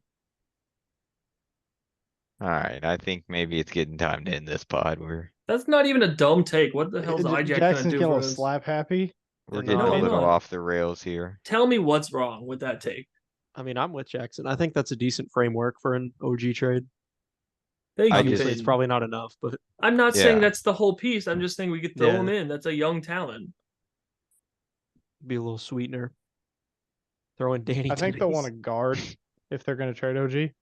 Alright, I think maybe it's getting time to end this pod. We're That's not even a dumb take. What the hell's IJack gonna Jackson's do getting a for little us? slap happy. getting No, a I'm little not. off the rails here. Tell me what's wrong with that take. I mean, I'm with Jackson. I think that's a decent framework for an OG trade. Thank I you, Obviously, it's Peyton. probably not enough, but I'm not saying Yeah. that's the whole piece. I'm just saying we could throw Yeah. him in. That's a young talent. be a little sweetener. Throw in Danny. I think they'll want a Titties. guard if they're gonna trade OG.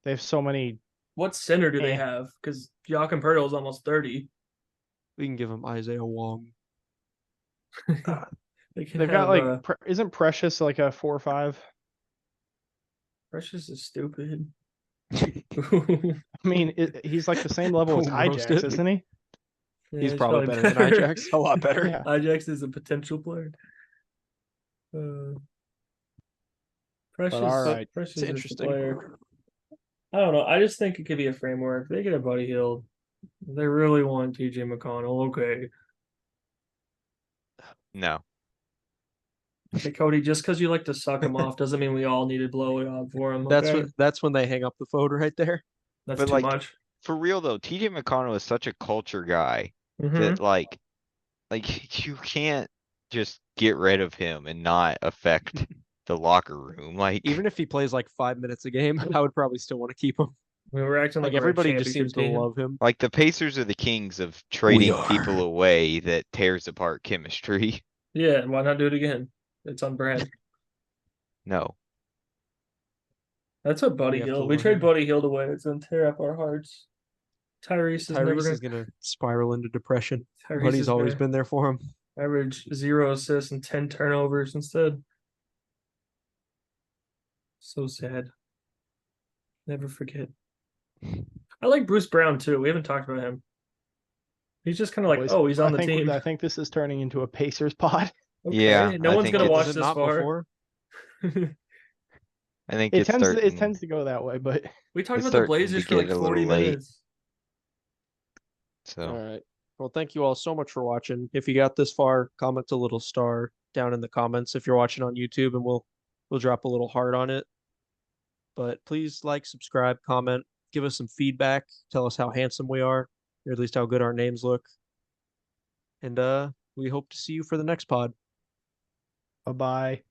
They have so many. What center do they Eh. have? Because Joachim Pertl is almost 30. We can give him Isaiah Wong. They can They've have, got like isn't Precious like a 4 or 5? Precious is stupid. I mean, he's like the same level as Boom, Hijax, roasted. isn't he? Yeah, He's probably better than Ajax. A lot better. Yeah. Ajax is a potential player. Precious, alright. Precious It's is the interesting. player. I don't know. I just think it could be a framework. If they get a Buddy Hield, they really want TJ McConnell. Okay. No, Okay, Cody, just because you like to suck him off doesn't mean we all need to blow it up for him. Okay? That's when they hang up the phone right there. That's but too like- much. for real though, TJ McConnell is such a culture guy Mhm. that like you can't just get rid of him and not affect the locker room. Like Even if he plays like 5 minutes a game, I would probably still want to keep him. We were acting Like like, we're a everybody just championship seems to team. love him. like the Pacers are the kings of trading are. people away that tears apart chemistry. Yeah, and why not do it again? It's on brand. No. That's what Buddy have to Hield. We learn trade him. Buddy Hield away. It's gonna tear up our hearts. Tyrese is never Tyrese gonna. is gonna spiral into depression. Tyrese Buddy's is always gonna been there for him. average 0 assists and 10 turnovers instead. So sad. Never forget. I like Bruce Brown too. We haven't talked about him. He's just kind of like, Boys, oh, he's on the I think, team. I think this is turning into a Pacers pod. Okay, Yeah, no I one's think gonna it's- watch Was it this not far. before? I think It it's tends starting, it tends to go that way, but We talked It's about the starting to Blazers for get like a little 40 late. minutes. so All right. Well, thank you all so much for watching. If you got this far, comment a little star down in the comments if you're watching on YouTube, and we'll drop a little heart on it. But please like, subscribe, comment, give us some feedback, tell us how handsome we are, or at least how good our names look. And we hope to see you for the next pod. bye-bye.